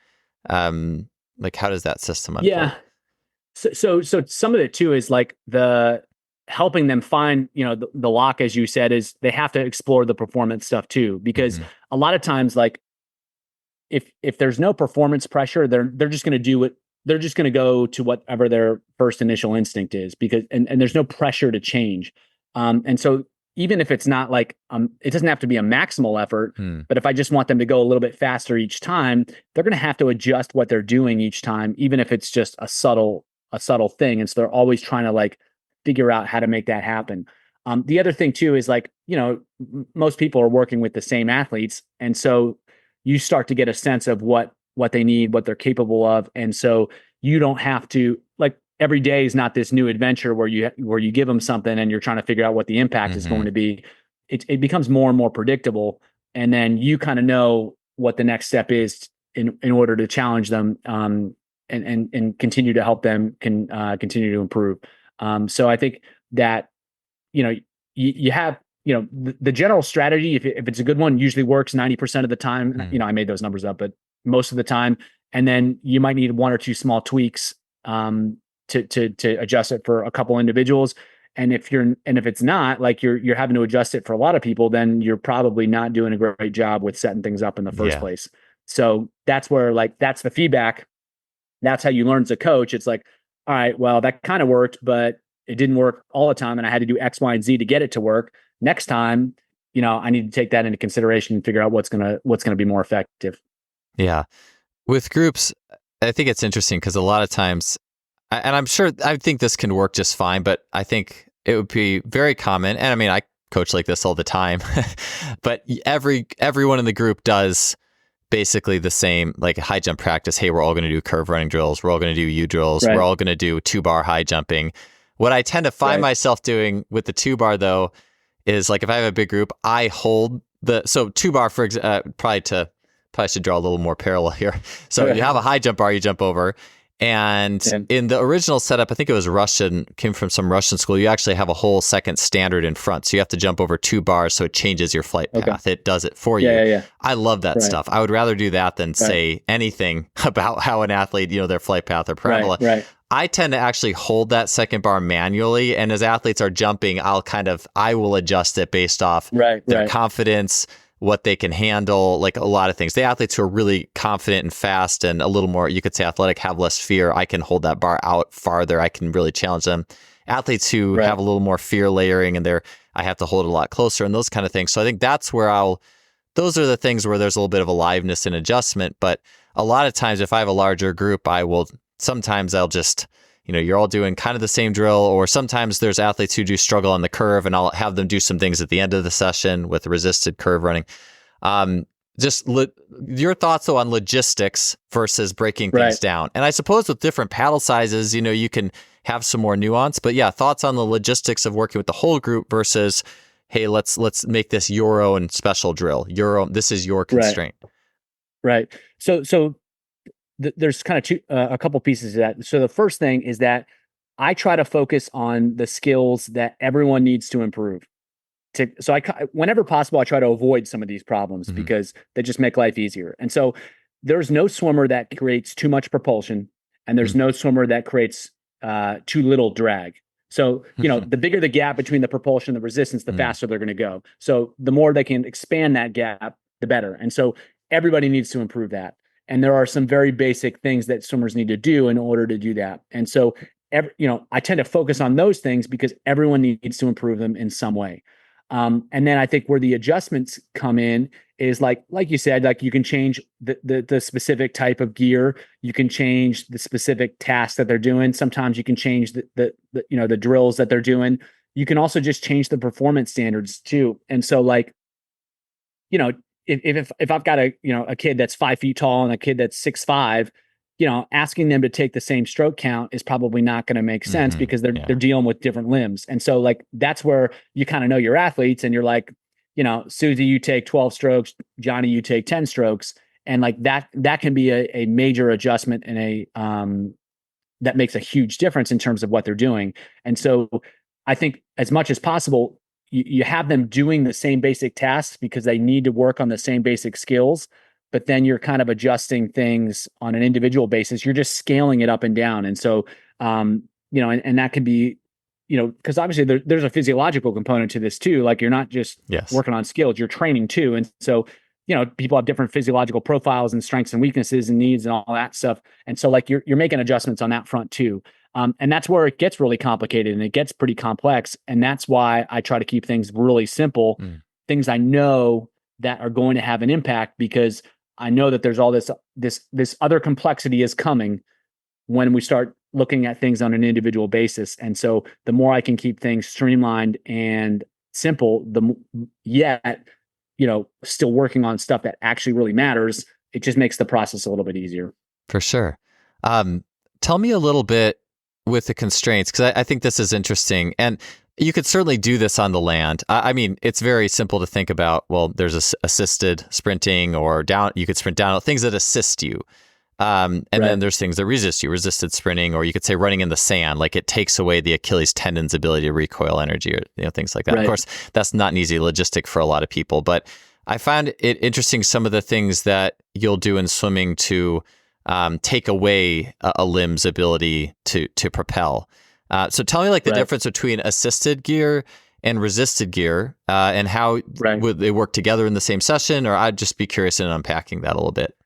system unfold? So some of it too is like the helping them find, the lock, as you said, is they have to explore the performance stuff too, because Hmm. a lot of times, like if there's no performance pressure, they're just going to do what they're just going to go to whatever their first initial instinct is, because and there's no pressure to change. And so even if it's not like it doesn't have to be a maximal effort, Hmm. but if I just want them to go a little bit faster each time, they're going to have to adjust what they're doing each time, even if it's just a subtle thing. And so they're always trying to like figure out how to make that happen. The other thing too is like, most people are working with the same athletes, and so you start to get a sense of what they need, what they're capable of. And so you don't have to, like, every day is not this new adventure where you give them something and you're trying to figure out what the impact is going Hmm. to be. It becomes more and more predictable, and then you kind of know what the next step is in order to challenge them, and continue to help them continue to improve. So I think that, you have, the general strategy, if it's a good one, usually works 90% of the time. Hmm. I made those numbers up, but most of the time. And then you might need one or two small tweaks, to adjust it for a couple individuals. And if it's not, like, you're having to adjust it for a lot of people, then you're probably not doing a great job with setting things up in the first Yeah. place. So that's where, like, that's the feedback. That's how you learn as a coach. It's like, all right, well, that kind of worked, but it didn't work all the time, and I had to do X, Y, and Z to get it to work. Next time, I need to take that into consideration and figure out what's gonna be more effective. Yeah. With groups, I think it's interesting because a lot of times, and I'm sure, I think this can work just fine, but I think it would be very common. And I mean, I coach like this all the time, but everyone in the group does basically the same, like high jump practice. Hey, we're all going to do curve running drills. We're all going to do U drills. Right. We're all going to do 2-bar high jumping. What I tend to find Right. myself doing with the 2-bar though, is like if I have a big group, I hold so 2-bar for probably should draw a little more parallel here. So you have a high jump bar you jump over. And And in the original setup, I think it was Russian, came from some Russian school. You actually have a whole second standard in front. So you have to jump over 2 bars. So it changes your flight path. It does it for you. Yeah. I love that Right. stuff. I would rather do that than say anything about how an athlete, their flight path or parabola. Right. I tend to actually hold that second bar manually. And as athletes are jumping, I will adjust it based off their confidence, what they can handle, like a lot of things. The athletes who are really confident and fast and a little more, you could say, athletic, have less fear. I can hold that bar out farther. I can really challenge them. Athletes who have a little more fear layering and I have to hold it a lot closer and those kind of things. So I think that's where those are the things where there's a little bit of aliveness and adjustment. But a lot of times if I have a larger group, sometimes I'll just, you're all doing kind of the same drill, or sometimes there's athletes who do struggle on the curve and I'll have them do some things at the end of the session with resisted curve running. Your thoughts though on logistics versus breaking things down. And I suppose with different paddle sizes, you can have some more nuance, but yeah, thoughts on the logistics of working with the whole group versus, hey, let's make this your own special drill. This is your constraint. Right. So there's kind of a couple pieces to that. So the first thing is that I try to focus on the skills that everyone needs to improve. Whenever possible, I try to avoid some of these problems because they just make life easier. And so there's no swimmer that creates too much propulsion, and there's no swimmer that creates too little drag. So, the bigger the gap between the propulsion and the resistance, the faster they're going to go. So the more they can expand that gap, the better. And so everybody needs to improve that. And there are some very basic things that swimmers need to do in order to do that. And so, I tend to focus on those things because everyone needs to improve them in some way. And then I think where the adjustments come in is like you said, like you can change the specific type of gear. You can change the specific task that they're doing. Sometimes you can change the drills that they're doing. You can also just change the performance standards too. And so, like, if I've got a kid that's 5 feet tall and a kid that's 6'5", asking them to take the same stroke count is probably not going to make sense because they're dealing with different limbs. And so, like, that's where you kind of know your athletes and you're like, Susie, you take 12 strokes, Johnny, you take 10 strokes. And like that can be a major adjustment and that makes a huge difference in terms of what they're doing. And so I think as much as possible, you have them doing the same basic tasks because they need to work on the same basic skills, but then you're kind of adjusting things on an individual basis. You're just scaling it up and down. And so And that could be, because obviously there's a physiological component to this too. Like you're not just working on skills, you're training too. And so, people have different physiological profiles and strengths and weaknesses and needs and all that stuff. And so like you're making adjustments on that front too. And that's where it gets really complicated and it gets pretty complex. And that's why I try to keep things really simple, things I know that are going to have an impact, because I know that there's all this other complexity is coming when we start looking at things on an individual basis. And so the more I can keep things streamlined and simple, still working on stuff that actually really matters, it just makes the process a little bit easier. For sure. Tell me a little bit with the constraints, because I think this is interesting. And you could certainly do this on the land. I mean, it's very simple to think about, well, there's assisted sprinting or down, you could sprint down, things that assist you. Then there's things that resist you, resisted sprinting, or you could say running in the sand, like it takes away the Achilles tendon's ability to recoil energy, or things like that. Of course, that's not an easy logistic for a lot of people, but I found it interesting, some of the things that you'll do in swimming to take away a limb's ability to propel. So tell me like the difference between assisted gear and resisted gear, and how would they work together in the same session, or I'd just be curious in unpacking that a little bit.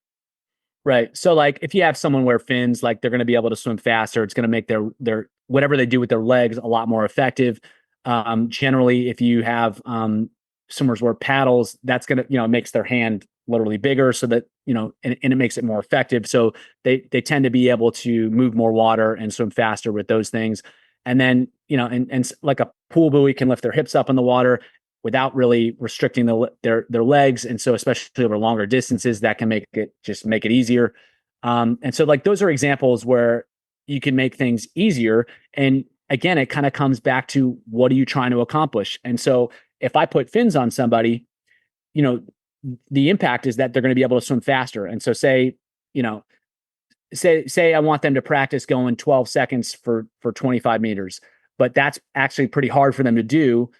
Right. So like if you have someone wear fins, like they're going to be able to swim faster. It's going to make their whatever they do with their legs a lot more effective. Generally, if you have swimmers wear paddles, that's going to, it makes their hand literally bigger, so that, and it makes it more effective. So they tend to be able to move more water and swim faster with those things. And then, and like a pool buoy can lift their hips up in the water without really restricting their legs. And so especially over longer distances, that can make it easier. And so like those are examples where you can make things easier. And again, it kind of comes back to, what are you trying to accomplish? And so if I put fins on somebody, the impact is that they're going to be able to swim faster. And so say I want them to practice going 12 seconds for 25 meters, but that's actually pretty hard for them to do.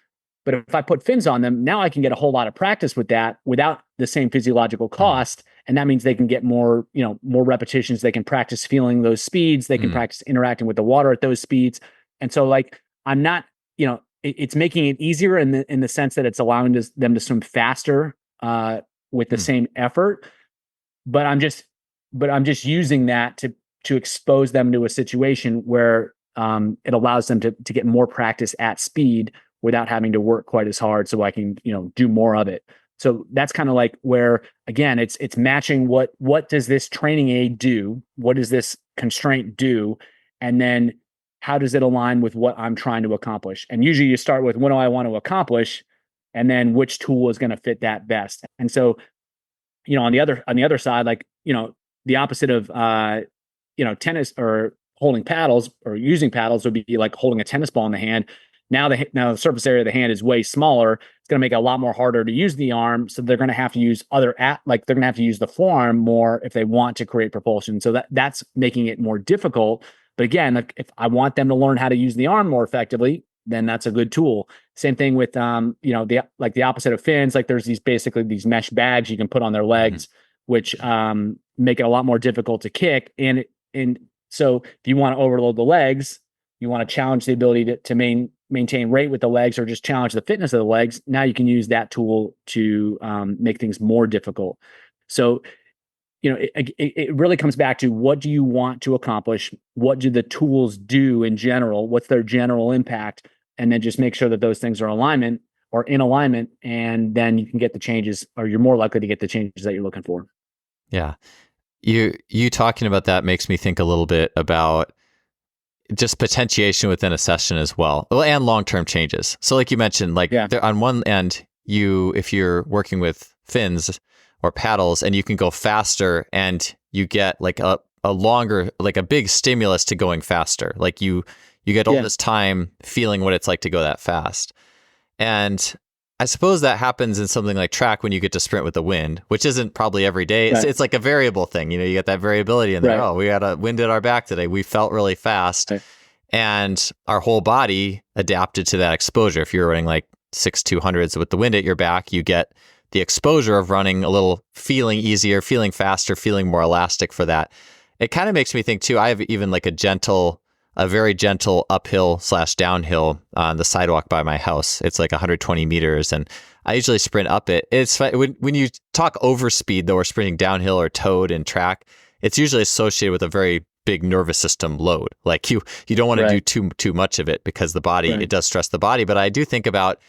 But if I put fins on them, now I can get a whole lot of practice with that without the same physiological cost. And that means they can get more repetitions. They can practice feeling those speeds. They can practice interacting with the water at those speeds. And so like, I'm not, it's making it easier in the sense that it's allowing them to swim faster with the same effort. But I'm just using that to expose them to a situation where it allows them to get more practice at speed without having to work quite as hard, so I can, do more of it. So that's kind of like where, again, it's matching what does this training aid do? What does this constraint do? And then how does it align with what I'm trying to accomplish? And usually you start with, what do I want to accomplish? And then which tool is going to fit that best? And so, on the other side, like, the opposite of, tennis or holding paddles or using paddles would be like holding a tennis ball in the hand. Now the surface area of the hand is way smaller. It's going to make it a lot more harder to use the arm. So they're going to have to use they're going to have to use the forearm more if they want to create propulsion. So that's making it more difficult. But again, like if I want them to learn how to use the arm more effectively, then that's a good tool. Same thing with the opposite of fins. Like there's these mesh bags you can put on their legs, which make it a lot more difficult to kick. And so if you want to overload the legs, you want to challenge the ability to maintain rate with the legs, or just challenge the fitness of the legs. Now you can use that tool to make things more difficult. So, it really comes back to, what do you want to accomplish? What do the tools do in general? What's their general impact? And then just make sure that those things are in alignment, and then you can get the changes, or you're more likely to get the changes that you're looking for. Yeah. You talking about that makes me think a little bit about just potentiation within a session as well, and long-term changes. So like you mentioned, on one end, if you're working with fins or paddles, and you can go faster, and you get like a longer, like a big stimulus to going faster. Like you get all this time feeling what it's like to go that fast. And I suppose that happens in something like track when you get to sprint with the wind, which isn't probably every day. It's like a variable thing. You get that variability in there. Oh, we had a wind at our back today. We felt really fast. And our whole body adapted to that exposure. If you're running like 6/200s with the wind at your back, you get the exposure of running a little, feeling easier, feeling faster, feeling more elastic for that. It kind of makes me think too, I have even like a gentle a very gentle uphill/downhill on the sidewalk by my house. It's like 120 meters, and I usually sprint up it. It's when you talk overspeed though, or sprinting downhill or towed in track, it's usually associated with a very big nervous system load. Like you don't want to do too much of it because the body, it does stress the body. But I do think about,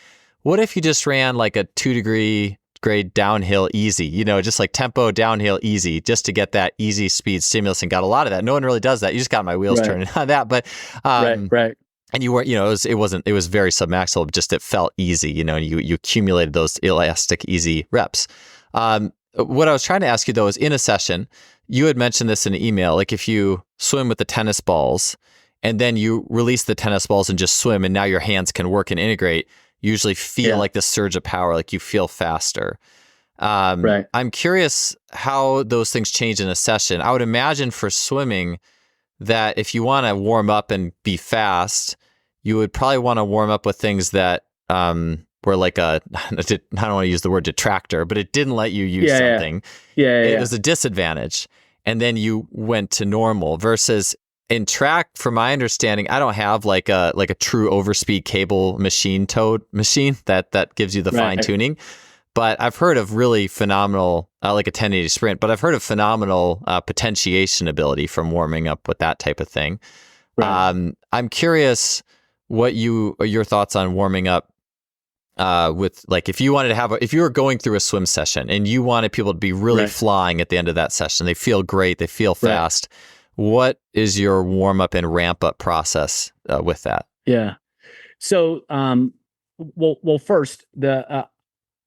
what if you just ran like a 2-degree grade downhill easy, just like tempo downhill easy, just to get that easy speed stimulus, and got a lot of that. No one really does that. You just got my wheels turning on that. But and you weren't, it was very submaximal, just it felt easy, and you accumulated those elastic easy reps. What I was trying to ask you though is, in a session, you had mentioned this in an email, like if you swim with the tennis balls and then you release the tennis balls and just swim, and now your hands can work and integrate, you usually feel like the surge of power, like you feel faster. I'm curious how those things change in a session. I would imagine for swimming that if you want to warm up and be fast, you would probably want to warm up with things that were like I don't want to use the word detractor, but it didn't let you use something. It was a disadvantage. And then you went to normal, versus in track, from my understanding, I don't have like a true overspeed cable towed machine that gives you the fine tuning. But I've heard of really phenomenal, like a 1080 sprint, but I've heard of phenomenal potentiation ability from warming up with that type of thing. I'm curious what your thoughts on warming up with, like, if you were going through a swim session and you wanted people to be really flying at the end of that session, they feel great, they feel fast. What is your warm up and ramp up process with that? Yeah. So, well, first,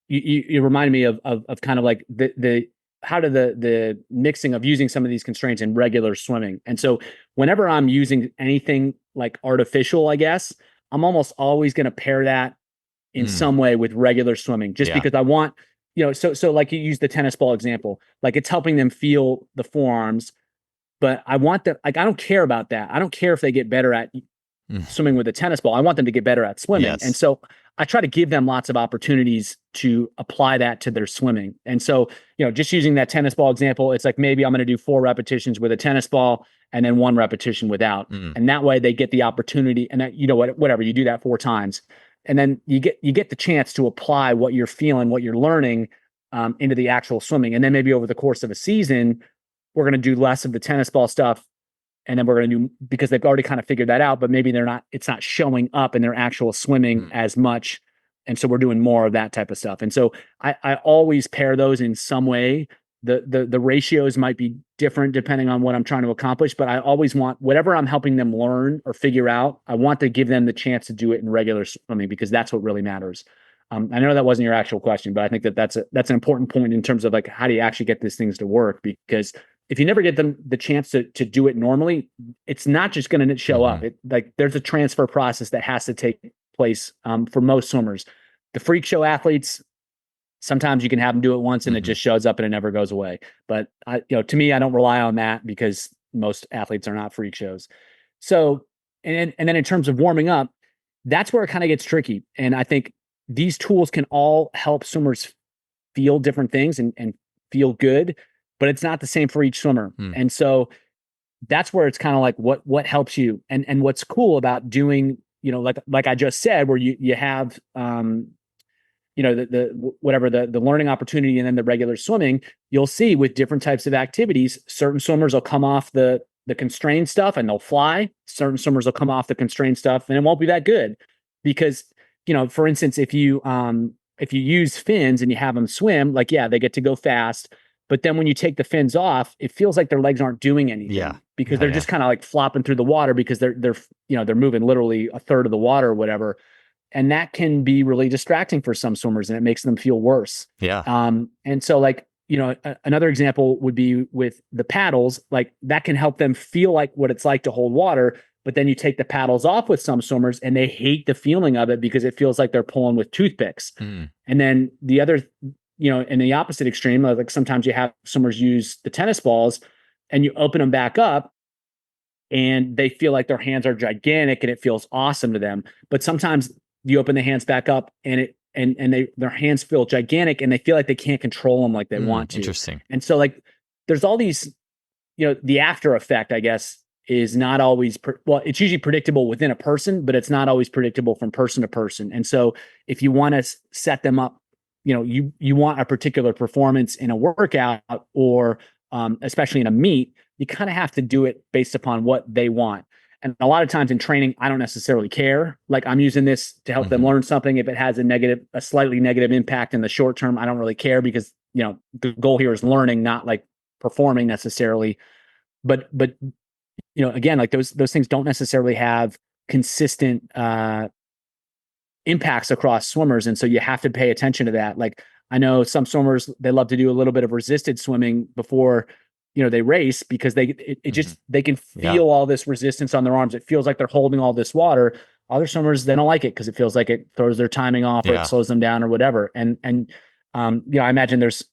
you reminded me of kind of like how do the mixing of using some of these constraints in regular swimming. And so whenever I'm using anything like artificial, I guess, I'm almost always going to pair that in some way with regular swimming, just because I want, so like you use the tennis ball example, like it's helping them feel the forearms, but I want them, like, I don't care about that. I don't care if they get better at swimming with a tennis ball. I want them to get better at swimming. Yes. And so I try to give them lots of opportunities to apply that to their swimming. And so, just using that tennis ball example, it's like, maybe I'm going to do 4 repetitions with a tennis ball and then 1 repetition without. And that way they get the opportunity, and that, whatever, you do that 4 times. And then you get the chance to apply what you're feeling, what you're learning into the actual swimming. And then maybe over the course of a season, we're going to do less of the tennis ball stuff. And then we're going to do, because they've already kind of figured that out, but maybe it's not showing up in their actual swimming as much. And so we're doing more of that type of stuff. And so I always pair those in some way. The ratios might be different depending on what I'm trying to accomplish, but I always want, whatever I'm helping them learn or figure out, I want to give them the chance to do it in regular swimming, because that's what really matters. I know that wasn't your actual question, but I think that's an important point in terms of like, how do you actually get these things to work? Because if you never get them the chance to do it normally, it's not just going to show up. There's a transfer process that has to take place for most swimmers. The freak show athletes, sometimes you can have them do it once and it just shows up and it never goes away. But to me, I don't rely on that, because most athletes are not freak shows. So, and then in terms of warming up, that's where it kind of gets tricky. And I think these tools can all help swimmers feel different things and feel good, but it's not the same for each swimmer. And so that's where it's kind of like, what helps you, and what's cool about doing, like I just said, where you have, the learning opportunity and then the regular swimming, you'll see with different types of activities, certain swimmers will come off the constrained stuff and they'll fly. Certain swimmers will come off the constrained stuff and it won't be that good, because, for instance, if you use fins and you have them swim, like, they get to go fast. But then when you take the fins off, it feels like their legs aren't doing anything, because they're just kind of like flopping through the water, because they're moving literally a third of the water or whatever. And that can be really distracting for some swimmers, and it makes them feel worse. And so, like, another example would be with the paddles, like that can help them feel like what it's like to hold water. But then you take the paddles off with some swimmers and they hate the feeling of it, because it feels like they're pulling with toothpicks. And then the other, in the opposite extreme, like sometimes you have swimmers use the tennis balls and you open them back up and they feel like their hands are gigantic and it feels awesome to them. But sometimes you open the hands back up and their hands feel gigantic and they feel like they can't control them like they want to. Interesting. And so, like, there's all these, the after effect, I guess, is not always, it's usually predictable within a person, but it's not always predictable from person to person. And so if you want to set them up, you want a particular performance in a workout or especially in a meet, you kind of have to do it based upon what they want. And a lot of times in training, I don't necessarily care. Like, I'm using this to help them learn something. If it has a slightly negative impact in the short term, I don't really care, because, the goal here is learning, not like performing necessarily. But again, like those things don't necessarily have consistent impacts across swimmers. And so you have to pay attention to that. Like, I know some swimmers, they love to do a little bit of resisted swimming before they race, because they can feel all this resistance on their arms. It feels like they're holding all this water. Other swimmers, they don't like it because it feels like it throws their timing off or it slows them down or whatever. And I imagine there's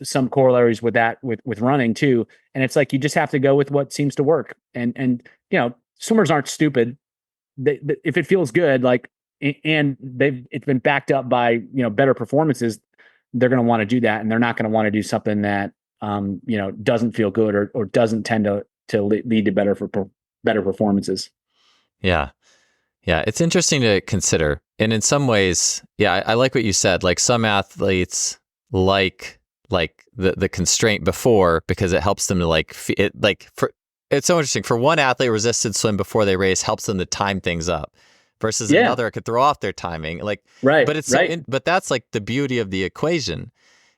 some corollaries with that with running too. And it's like, you just have to go with what seems to work. And swimmers aren't stupid. If it feels good, like, and it's been backed up by better performances, they're going to want to do that, and they're not going to want to do something that doesn't feel good or doesn't tend to lead to better performances. Yeah. It's interesting to consider, and in some ways, I like what you said. Like, some athletes like the constraint before, because it helps them to it's so interesting. For one athlete, resisted swim before they race helps them to time things up, versus another, it could throw off their timing. Like, right. But it's but that's like the beauty of the equation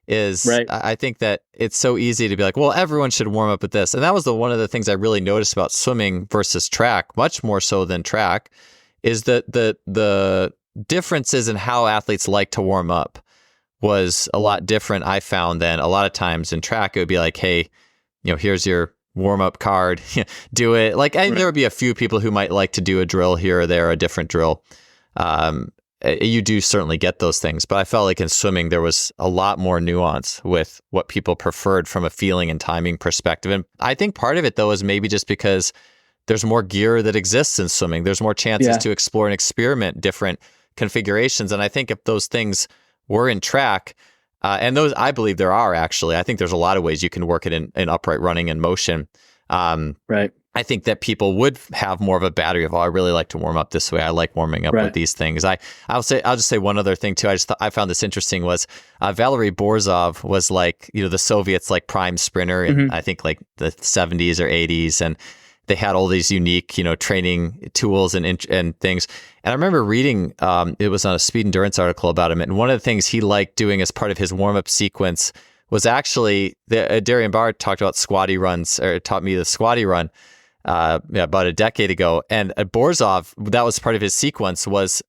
is, I think that it's so easy to be like, well, everyone should warm up with this. And that was one of the things I really noticed about swimming versus track, much more so than track, is that the differences in how athletes like to warm up was a lot different, I found, than a lot of times in track. It would be like, hey, here's your warm-up card, do it. Like, there would be a few people who might like to do a drill here or there, a different drill. You do certainly get those things, but I felt like in swimming, there was a lot more nuance with what people preferred from a feeling and timing perspective. And I think part of it, though, is maybe just because there's more gear that exists in swimming. There's more chances to explore and experiment different configurations. And I think if those things were in track, and those, I believe there are actually. I think there's a lot of ways you can work it in upright running and motion. I think that people would have more of a battery of, I really like to warm up this way. I like warming up with these things. I'll just say one other thing too. I found this interesting was Valery Borzov was like, the Soviets like prime sprinter in I think like the 70s or 80s, and they had all these unique, training tools and things. And I remember reading, it was on a Speed Endurance article about him. And one of the things he liked doing as part of his warm-up sequence was actually, Darian Barr talked about squatty runs, or taught me the squatty run about a decade ago. And at Borzov, that was part of his sequence, was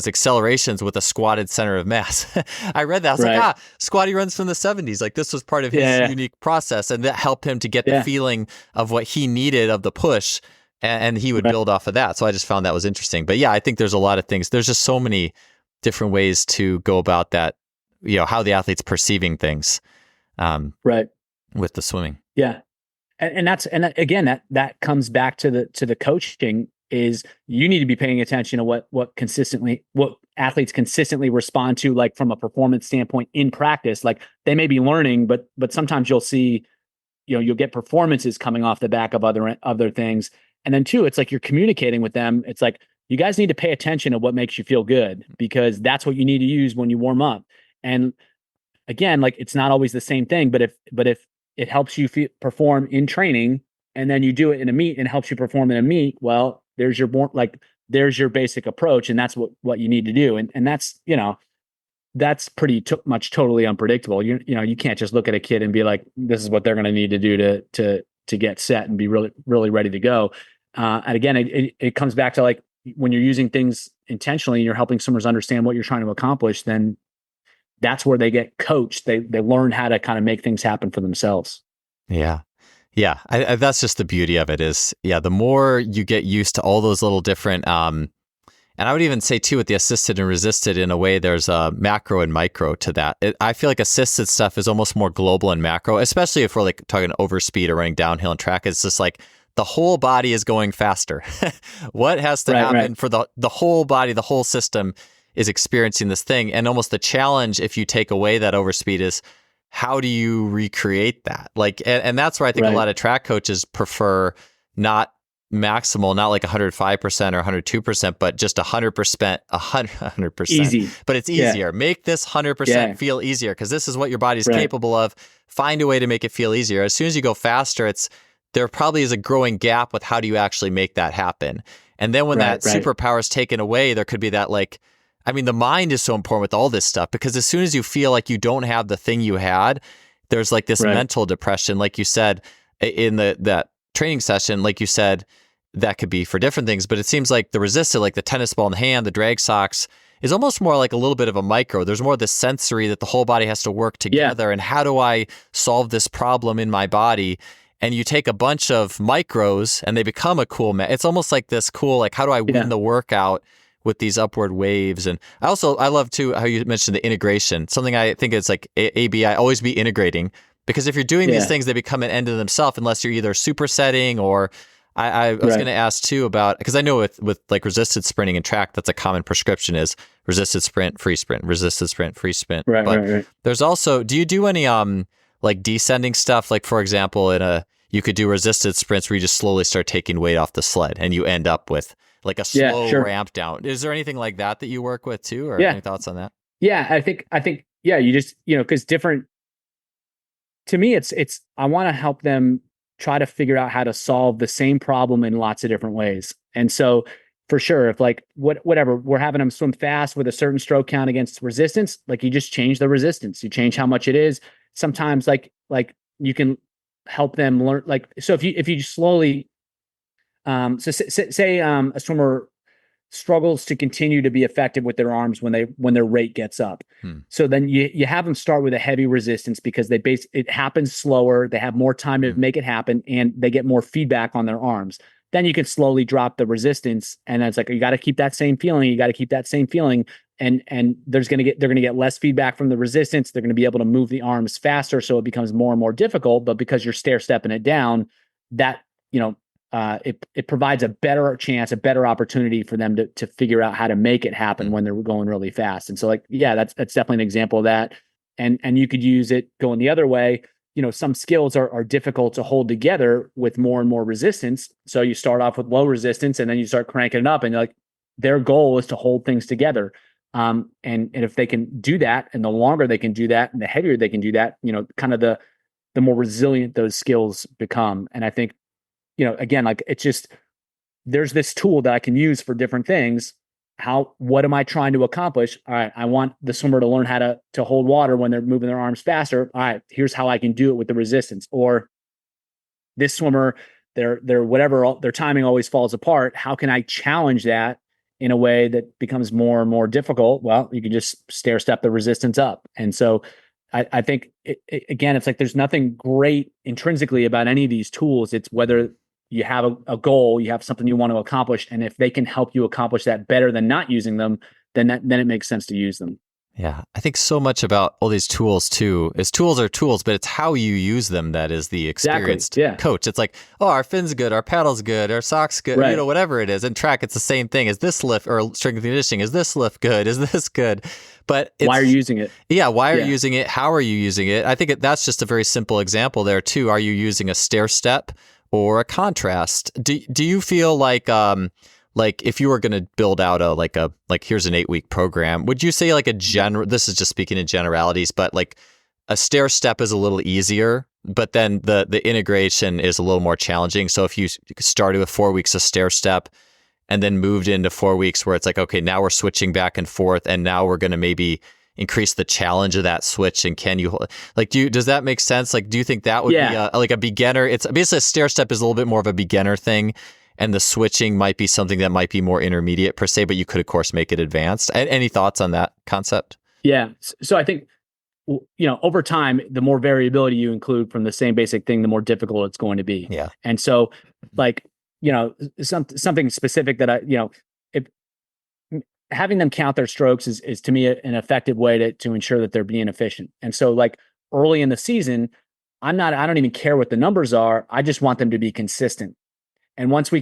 accelerations with a squatted center of mass. I read that. I was like, squatty runs from the 70s. Like, this was part of his unique process. And that helped him to get the feeling of what he needed of the push. And he would build off of that. So I just found that was interesting. But I think there's a lot of things. There's just so many different ways to go about that, how the athlete's perceiving things with the swimming. Yeah. And again, that comes back to the coaching, is you need to be paying attention to what athletes consistently respond to, like from a performance standpoint in practice. Like, they may be learning, but sometimes you'll see, you'll get performances coming off the back of other things. And then too, it's like you're communicating with them. It's like, you guys need to pay attention to what makes you feel good, because that's what you need to use when you warm up. And again, like, it's not always the same thing, but if it helps you perform in training, and then you do it in a meet and helps you perform in a meet, well, there's your basic approach, and that's what you need to do. And that's, that's pretty much totally unpredictable. You can't just look at a kid and be like, this is what they're going to need to do to get set and be really, really ready to go. And again, it comes back to, like, when you're using things intentionally and you're helping swimmers understand what you're trying to accomplish, then that's where they get coached. They learn how to kind of make things happen for themselves. Yeah. That's just the beauty of it is, the more you get used to all those little different, and I would even say too, with the assisted and resisted, in a way, there's a macro and micro to that. I feel like assisted stuff is almost more global and macro, especially if we're like talking overspeed or running downhill and track. It's just like the whole body is going faster. What has to happen for the whole body, the whole system is experiencing this thing. And almost the challenge, if you take away that overspeed, is how do you recreate that? Like, and that's where I think a lot of track coaches prefer not maximal, not like 105% or 102%, but just 100%, 100%. Easy. But it's easier. Make this 100% feel easier, because this is what your body's capable of. Find a way to make it feel easier. As soon as you go faster, there probably is a growing gap with how do you actually make that happen. And then when that superpower is taken away, there could be that the mind is so important with all this stuff, because as soon as you feel like you don't have the thing you had, there's like this mental depression, like you said in that training session, like you said, that could be for different things, but it seems like the resisted, like the tennis ball in the hand, the drag socks, is almost more like a little bit of a micro. There's more of this sensory that the whole body has to work together. And how do I solve this problem in my body? And you take a bunch of micros and they become a cool it's almost like this cool, like, how do I win the workout with these upward waves? And I love too how you mentioned the integration. Something I think is like ABI, always be integrating, because if you're doing these things, they become an end in themselves unless you're either supersetting or I was going to ask too about, because I know with like resisted sprinting and track, that's a common prescription is resisted sprint, free sprint, resisted sprint, free sprint. But there's also, do you do any like descending stuff? Like, for example, you could do resisted sprints where you just slowly start taking weight off the sled and you end up with like a slow ramp down. Is there anything like that you work with too, or any thoughts on that? Yeah, I think you just, because different, to me, it's I want to help them try to figure out how to solve the same problem in lots of different ways. And so for sure, if like whatever, we're having them swim fast with a certain stroke count against resistance, like you just change the resistance, you change how much it is. Sometimes like you can help them learn, like, so if you slowly, so say a swimmer struggles to continue to be effective with their arms when their rate gets up. So then you have them start with a heavy resistance, because it happens slower. They have more time to make it happen, and they get more feedback on their arms. Then you can slowly drop the resistance, and it's like, you got to keep that same feeling. You got to keep that same feeling. And they're going to get less feedback from the resistance. They're going to be able to move the arms faster. So it becomes more and more difficult, but because you're stair stepping it down, that, it provides a better chance, a better opportunity for them to figure out how to make it happen when they're going really fast. And so that's definitely an example of that. And you could use it going the other way. Some skills are difficult to hold together with more and more resistance. So you start off with low resistance and then you start cranking it up, and like their goal is to hold things together. And if they can do that, and the longer they can do that and the heavier they can do that, kind of the more resilient those skills become. And I think, again, like it's just, there's this tool that I can use for different things. What am I trying to accomplish? All right, I want the swimmer to learn how to hold water when they're moving their arms faster. All right, here's how I can do it with the resistance. Or this swimmer, their timing always falls apart. How can I challenge that in a way that becomes more and more difficult? Well, you can just stair step the resistance up. And so I think again, it's like, there's nothing great intrinsically about any of these tools. It's whether you have a goal, you have something you want to accomplish. And if they can help you accomplish that better than not using them, then it makes sense to use them. Yeah. I think so much about all these tools too is tools are tools, but it's how you use them that is the experienced coach. It's like, oh, our fin's good, our paddle's good, our sock's good, whatever it is. In track, it's the same thing. Is this lift, or strength and conditioning, is this lift good? Is this good? But why are you using it? Yeah. Why are you using it? How are you using it? I think that's just a very simple example there too. Are you using a stair step or a contrast? Do you feel like if you were going to build out here's an 8-week program, would you say like this is just speaking in generalities, but like a stair step is a little easier, but then the integration is a little more challenging. So if you started with 4 weeks of stair step and then moved into 4 weeks where it's like, okay, now we're switching back and forth, and now we're going to maybe increase the challenge of that switch. And can you does that make sense? Like, do you think that would be a beginner? It's basically a stair step is a little bit more of a beginner thing, and the switching might be something that might be more intermediate per se, but you could of course make it advanced. Any thoughts on that concept? Yeah. So I think, over time, the more variability you include from the same basic thing, the more difficult it's going to be. Yeah. And so something specific that if having them count their strokes is to me an effective way to ensure that they're being efficient. And so like early in the season, I don't even care what the numbers are. I just want them to be consistent. And once they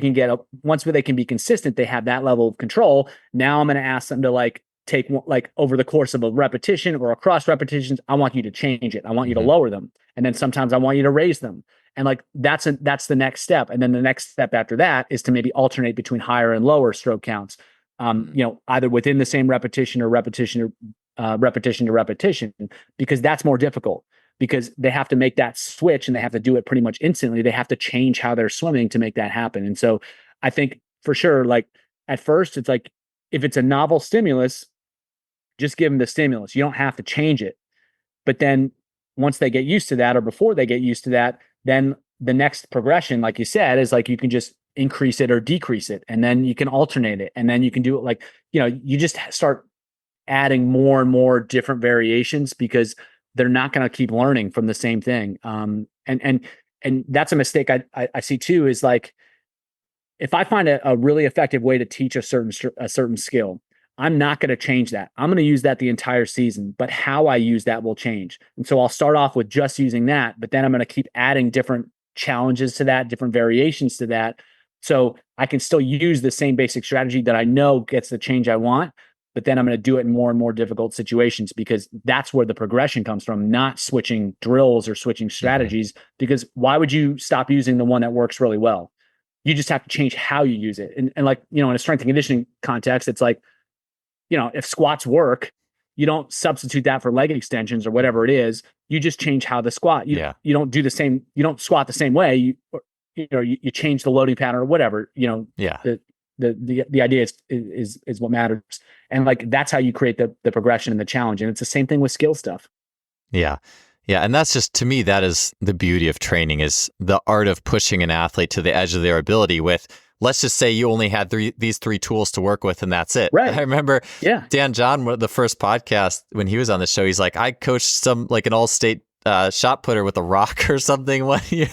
can be consistent, they have that level of control. Now I'm going to ask them to like take like over the course of a repetition or across repetitions, I want you to change it. I want you to lower them. And then sometimes I want you to raise them. And like, that's the next step. And then the next step after that is to maybe alternate between higher and lower stroke counts. Either within the same repetition or repetition to repetition, because that's more difficult, because they have to make that switch and they have to do it pretty much instantly. They have to change how they're swimming to make that happen. And so I think for sure, like at first it's like, if it's a novel stimulus, just give them the stimulus. You don't have to change it. But then once they get used to that, or before they get used to that, then the next progression, like you said, is like you can just increase it or decrease it. And then you can alternate it. And then you can do it like, you just start adding more and more different variations, because they're not going to keep learning from the same thing. And that's a mistake I see too, is like, if I find a really effective way to teach a certain skill, I'm not going to change that. I'm going to use that the entire season, but how I use that will change. And so I'll start off with just using that, but then I'm going to keep adding different challenges to that, different variations to that. So I can still use the same basic strategy that I know gets the change I want, but then I'm going to do it in more and more difficult situations, because that's where the progression comes from, not switching drills or switching strategies. Because why would you stop using the one that works really well? You just have to change how you use it. And like, in a strength and conditioning context, it's like, if squats work, you don't substitute that for leg extensions or whatever it is. You just change how the squat. You don't do the same. You don't squat the same way. You change the loading pattern or whatever. The idea is what matters. And like, that's how you create the progression and the challenge. And it's the same thing with skill stuff. Yeah. Yeah. And that's just, to me, that is the beauty of training, is the art of pushing an athlete to the edge of their ability with, let's just say you only had these three tools to work with, and that's it. Right. I remember Dan John, the first podcast, when he was on the show, he's like, I coached like an all-state shot putter with a rock or something one year.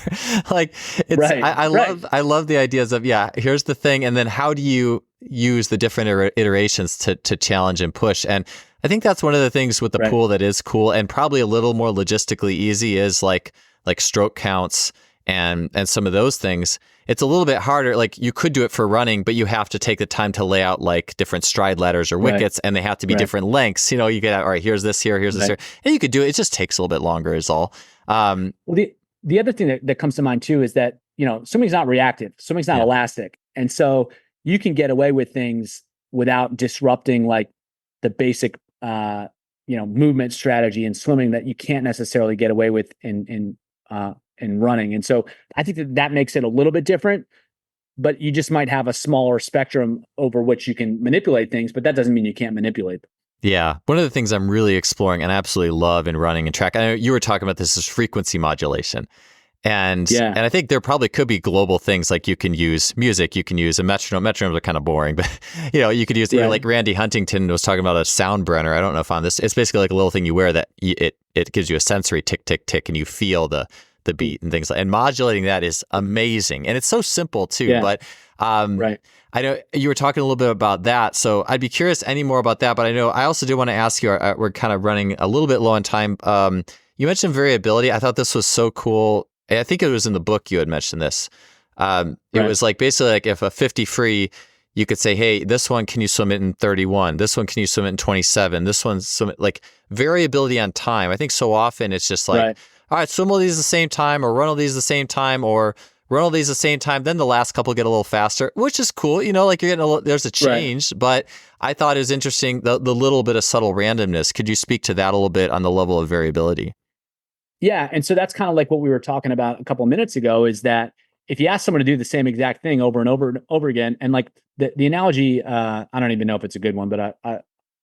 Like, it's, right. I love the ideas of, here's the thing. And then how do you use the different iterations to challenge and push? And I think that's one of the things with the pool that is cool, and probably a little more logistically easy, is like stroke counts and some of those things. It's a little bit harder. Like, you could do it for running, but you have to take the time to lay out like different stride ladders or wickets, and they have to be different lengths. You get, all right, here's this here, here's this here. And you could do it. It just takes a little bit longer is all. Well, the other thing that comes to mind too is that, swimming's not reactive. Swimming's not elastic. And so you can get away with things without disrupting like the basic, movement strategy in swimming that you can't necessarily get away with in running. And so I think that makes it a little bit different, but you just might have a smaller spectrum over which you can manipulate things, but that doesn't mean you can't manipulate them. Yeah. One of the things I'm really exploring and absolutely love in running and track, I know you were talking about this, is frequency modulation. And I think there probably could be global things, like you can use music, you can use a metronome. Metronomes are kind of boring, but you could use like Randy Huntington was talking about a sound brenner. I don't know if on this, it's basically like a little thing you wear that it gives you a sensory tick, tick, tick, and you feel the beat and things like, and modulating that is amazing. And it's so simple too, but I know you were talking a little bit about that, so I'd be curious any more about that. But I also do want to ask you, we're kind of running a little bit low on time. You mentioned variability. I thought this was so cool. I think it was in the book you had mentioned this. It was like basically like if a 50 free, you could say, hey, this one, can you swim it in 31? This one, can you swim it in 27? This one's like variability on time. I think so often it's just like, all right, swim all these at the same time, or run all these at the same time, or run all these at the same time. Then the last couple get a little faster, which is cool. Like you're getting there's a change, but I thought it was interesting, the little bit of subtle randomness. Could you speak to that a little bit on the level of variability? Yeah. And so that's kind of like what we were talking about a couple of minutes ago, is that if you ask someone to do the same exact thing over and over and over again, and like the analogy, I don't even know if it's a good one, but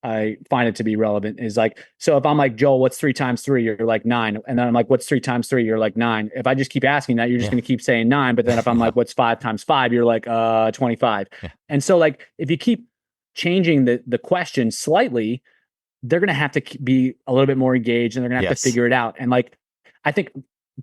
I find it to be relevant, is like, so if I'm like, Joel, what's 3 times 3? You're like 9. And then I'm like, what's 3 times 3? You're like 9. If I just keep asking that, you're just going to keep saying 9. But then if I'm like, what's 5 times 5? You're like, 25. Yeah. And so like, if you keep changing the question slightly, they're going to have to be a little bit more engaged, and they're going to have to figure it out. And like, I think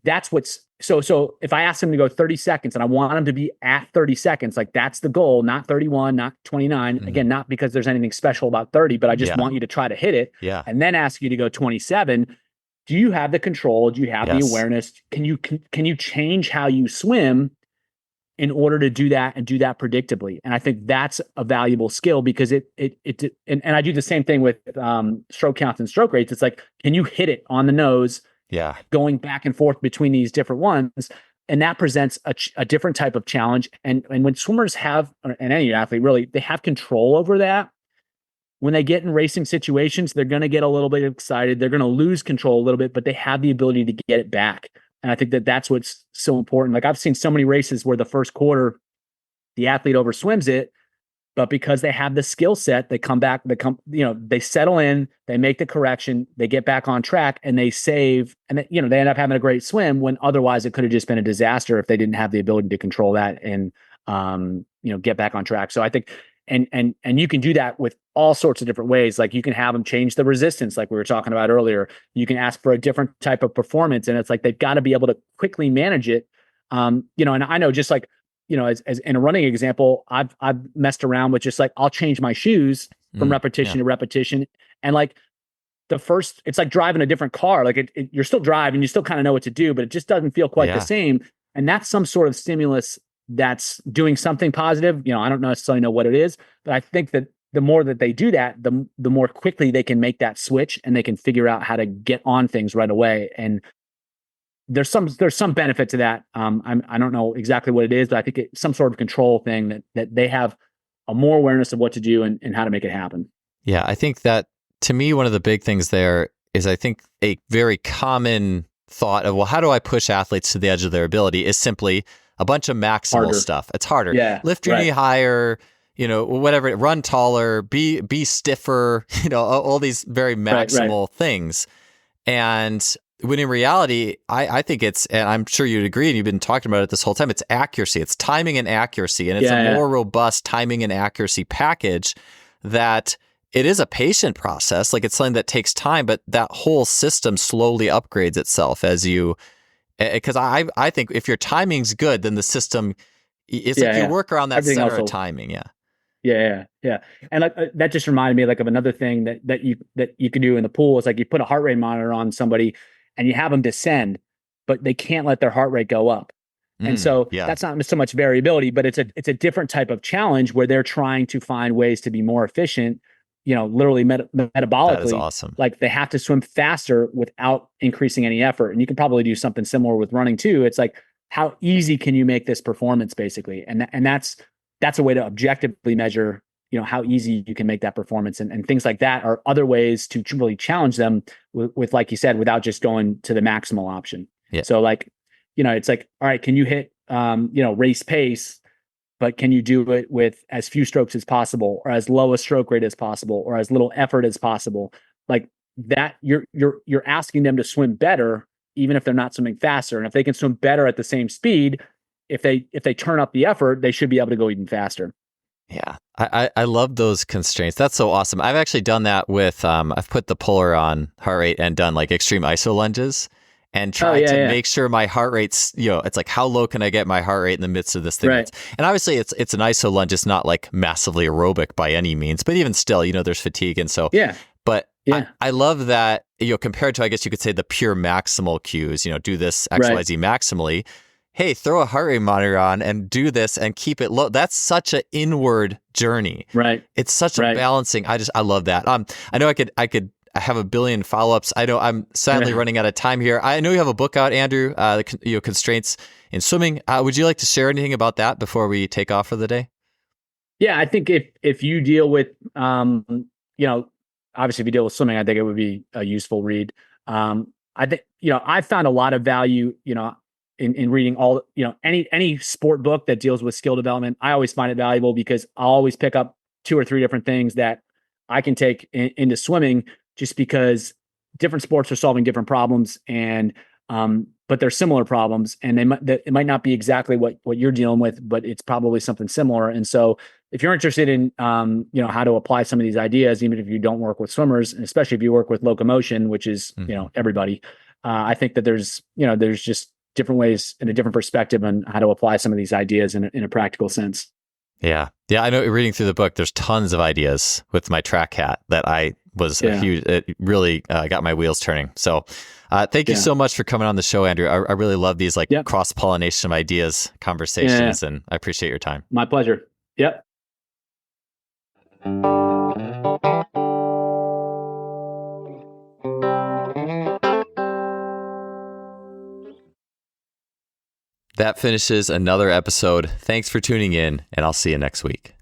that's what's so if I ask them to go 30 seconds and I want them to be at 30 seconds, like that's the goal, not 31, not 29. Mm-hmm. Again, not because there's anything special about 30, but I just want you to try to hit it. Yeah. And then ask you to go 27. Do you have the control? Do you have the awareness? Can you change how you swim in order to do that and do that predictably. And I think that's a valuable skill because and I do the same thing with stroke counts and stroke rates. It's like, can you hit it on the nose? Yeah. Going back and forth between these different ones. And that presents a different type of challenge. And when swimmers have, and any athlete really, they have control over that. When they get in racing situations, they're going to get a little bit excited. They're going to lose control a little bit, but they have the ability to get it back. And I think that that's what's so important. Like I've seen so many races where the first quarter, the athlete overswims it, but because they have the skill set, they come back, they settle in, they make the correction, they get back on track and they save, and they end up having a great swim when otherwise it could have just been a disaster if they didn't have the ability to control that and, get back on track. So I think, and you can do that with all sorts of different ways. Like you can have them change the resistance, like we were talking about earlier. You can ask for a different type of performance, and it's like they've got to be able to quickly manage it. And I know just like, as in a running example, I've messed around with just like, I'll change my shoes from repetition to repetition. And like it's like driving a different car. Like you're still driving, you still kind of know what to do, but it just doesn't feel quite the same. And that's some sort of stimulus that's doing something positive. I don't necessarily know what it is, but I think that the more that they do that, the more quickly they can make that switch and they can figure out how to get on things right away. And there's some benefit to that. I don't know exactly what it is, but I think it's some sort of control thing that they have a more awareness of what to do and how to make it happen. Yeah, I think that to me, one of the big things there is I think a very common thought of, well, how do I push athletes to the edge of their ability is simply a bunch of maximal stuff. It's harder. Yeah, lift your knee higher, whatever, run taller, be stiffer, all these very maximal things. And when in reality, I think it's, and I'm sure you'd agree, and you've been talking about it this whole time, it's accuracy. It's timing and accuracy. And it's a more robust timing and accuracy package that it is a patient process. Like it's something that takes time, but that whole system slowly upgrades itself as you, because I think if your timing's good, then the system is like you work around that everything center of timing. Yeah. And like that just reminded me like of another thing that you can do in the pool is like you put a heart rate monitor on somebody and you have them descend, but they can't let their heart rate go up. And so that's not so much variability, but it's a different type of challenge where they're trying to find ways to be more efficient, literally metabolically. That is awesome. Like they have to swim faster without increasing any effort. And you can probably do something similar with running too. It's like, how easy can you make this performance basically? And that's a way to objectively measure, how easy you can make that performance, and things like that are other ways to really challenge them with, like you said, without just going to the maximal option. Yeah. So like, it's like, all right, can you hit, race pace, but can you do it with as few strokes as possible, or as low a stroke rate as possible, or as little effort as possible? Like that, you're asking them to swim better, even if they're not swimming faster. And if they can swim better at the same speed, if they turn up the effort, they should be able to go even faster. Yeah. I love those constraints. That's so awesome. I've actually done that with, I've put the puller on heart rate and done like extreme iso lunges and tried to make sure my heart rate's, it's like, how low can I get my heart rate in the midst of this thing? Right. And obviously it's an iso lunge. It's not like massively aerobic by any means, but even still, there's fatigue. And so, but I love that, compared to, I guess you could say, the pure maximal cues, do this XYZ maximally. Hey, throw a heart rate monitor on and do this and keep it low. That's such an inward journey. Right. It's such a balancing. I love that. I know I could have a billion follow-ups. I know I'm sadly running out of time here. I know you have a book out, Andrew, Constraints in Swimming. Would you like to share anything about that before we take off for the day? Yeah, I think if you deal with, obviously if you deal with swimming, I think it would be a useful read. I think, I found a lot of value, in reading all, any sport book that deals with skill development. I always find it valuable because I'll always pick up 2 or 3 different things that I can take into swimming, just because different sports are solving different problems, and but they're similar problems, and it might not be exactly what you're dealing with, but it's probably something similar. And so if you're interested in how to apply some of these ideas, even if you don't work with swimmers, and especially if you work with locomotion, which is everybody, I think that there's just different ways and a different perspective on how to apply some of these ideas in a practical sense. Yeah. I know, reading through the book, there's tons of ideas with my track hat that I was a huge, it really got my wheels turning. So thank you so much for coming on the show, Andrew. I really love these like cross-pollination of ideas, conversations, and I appreciate your time. My pleasure. Yep. That finishes another episode. Thanks for tuning in, and I'll see you next week.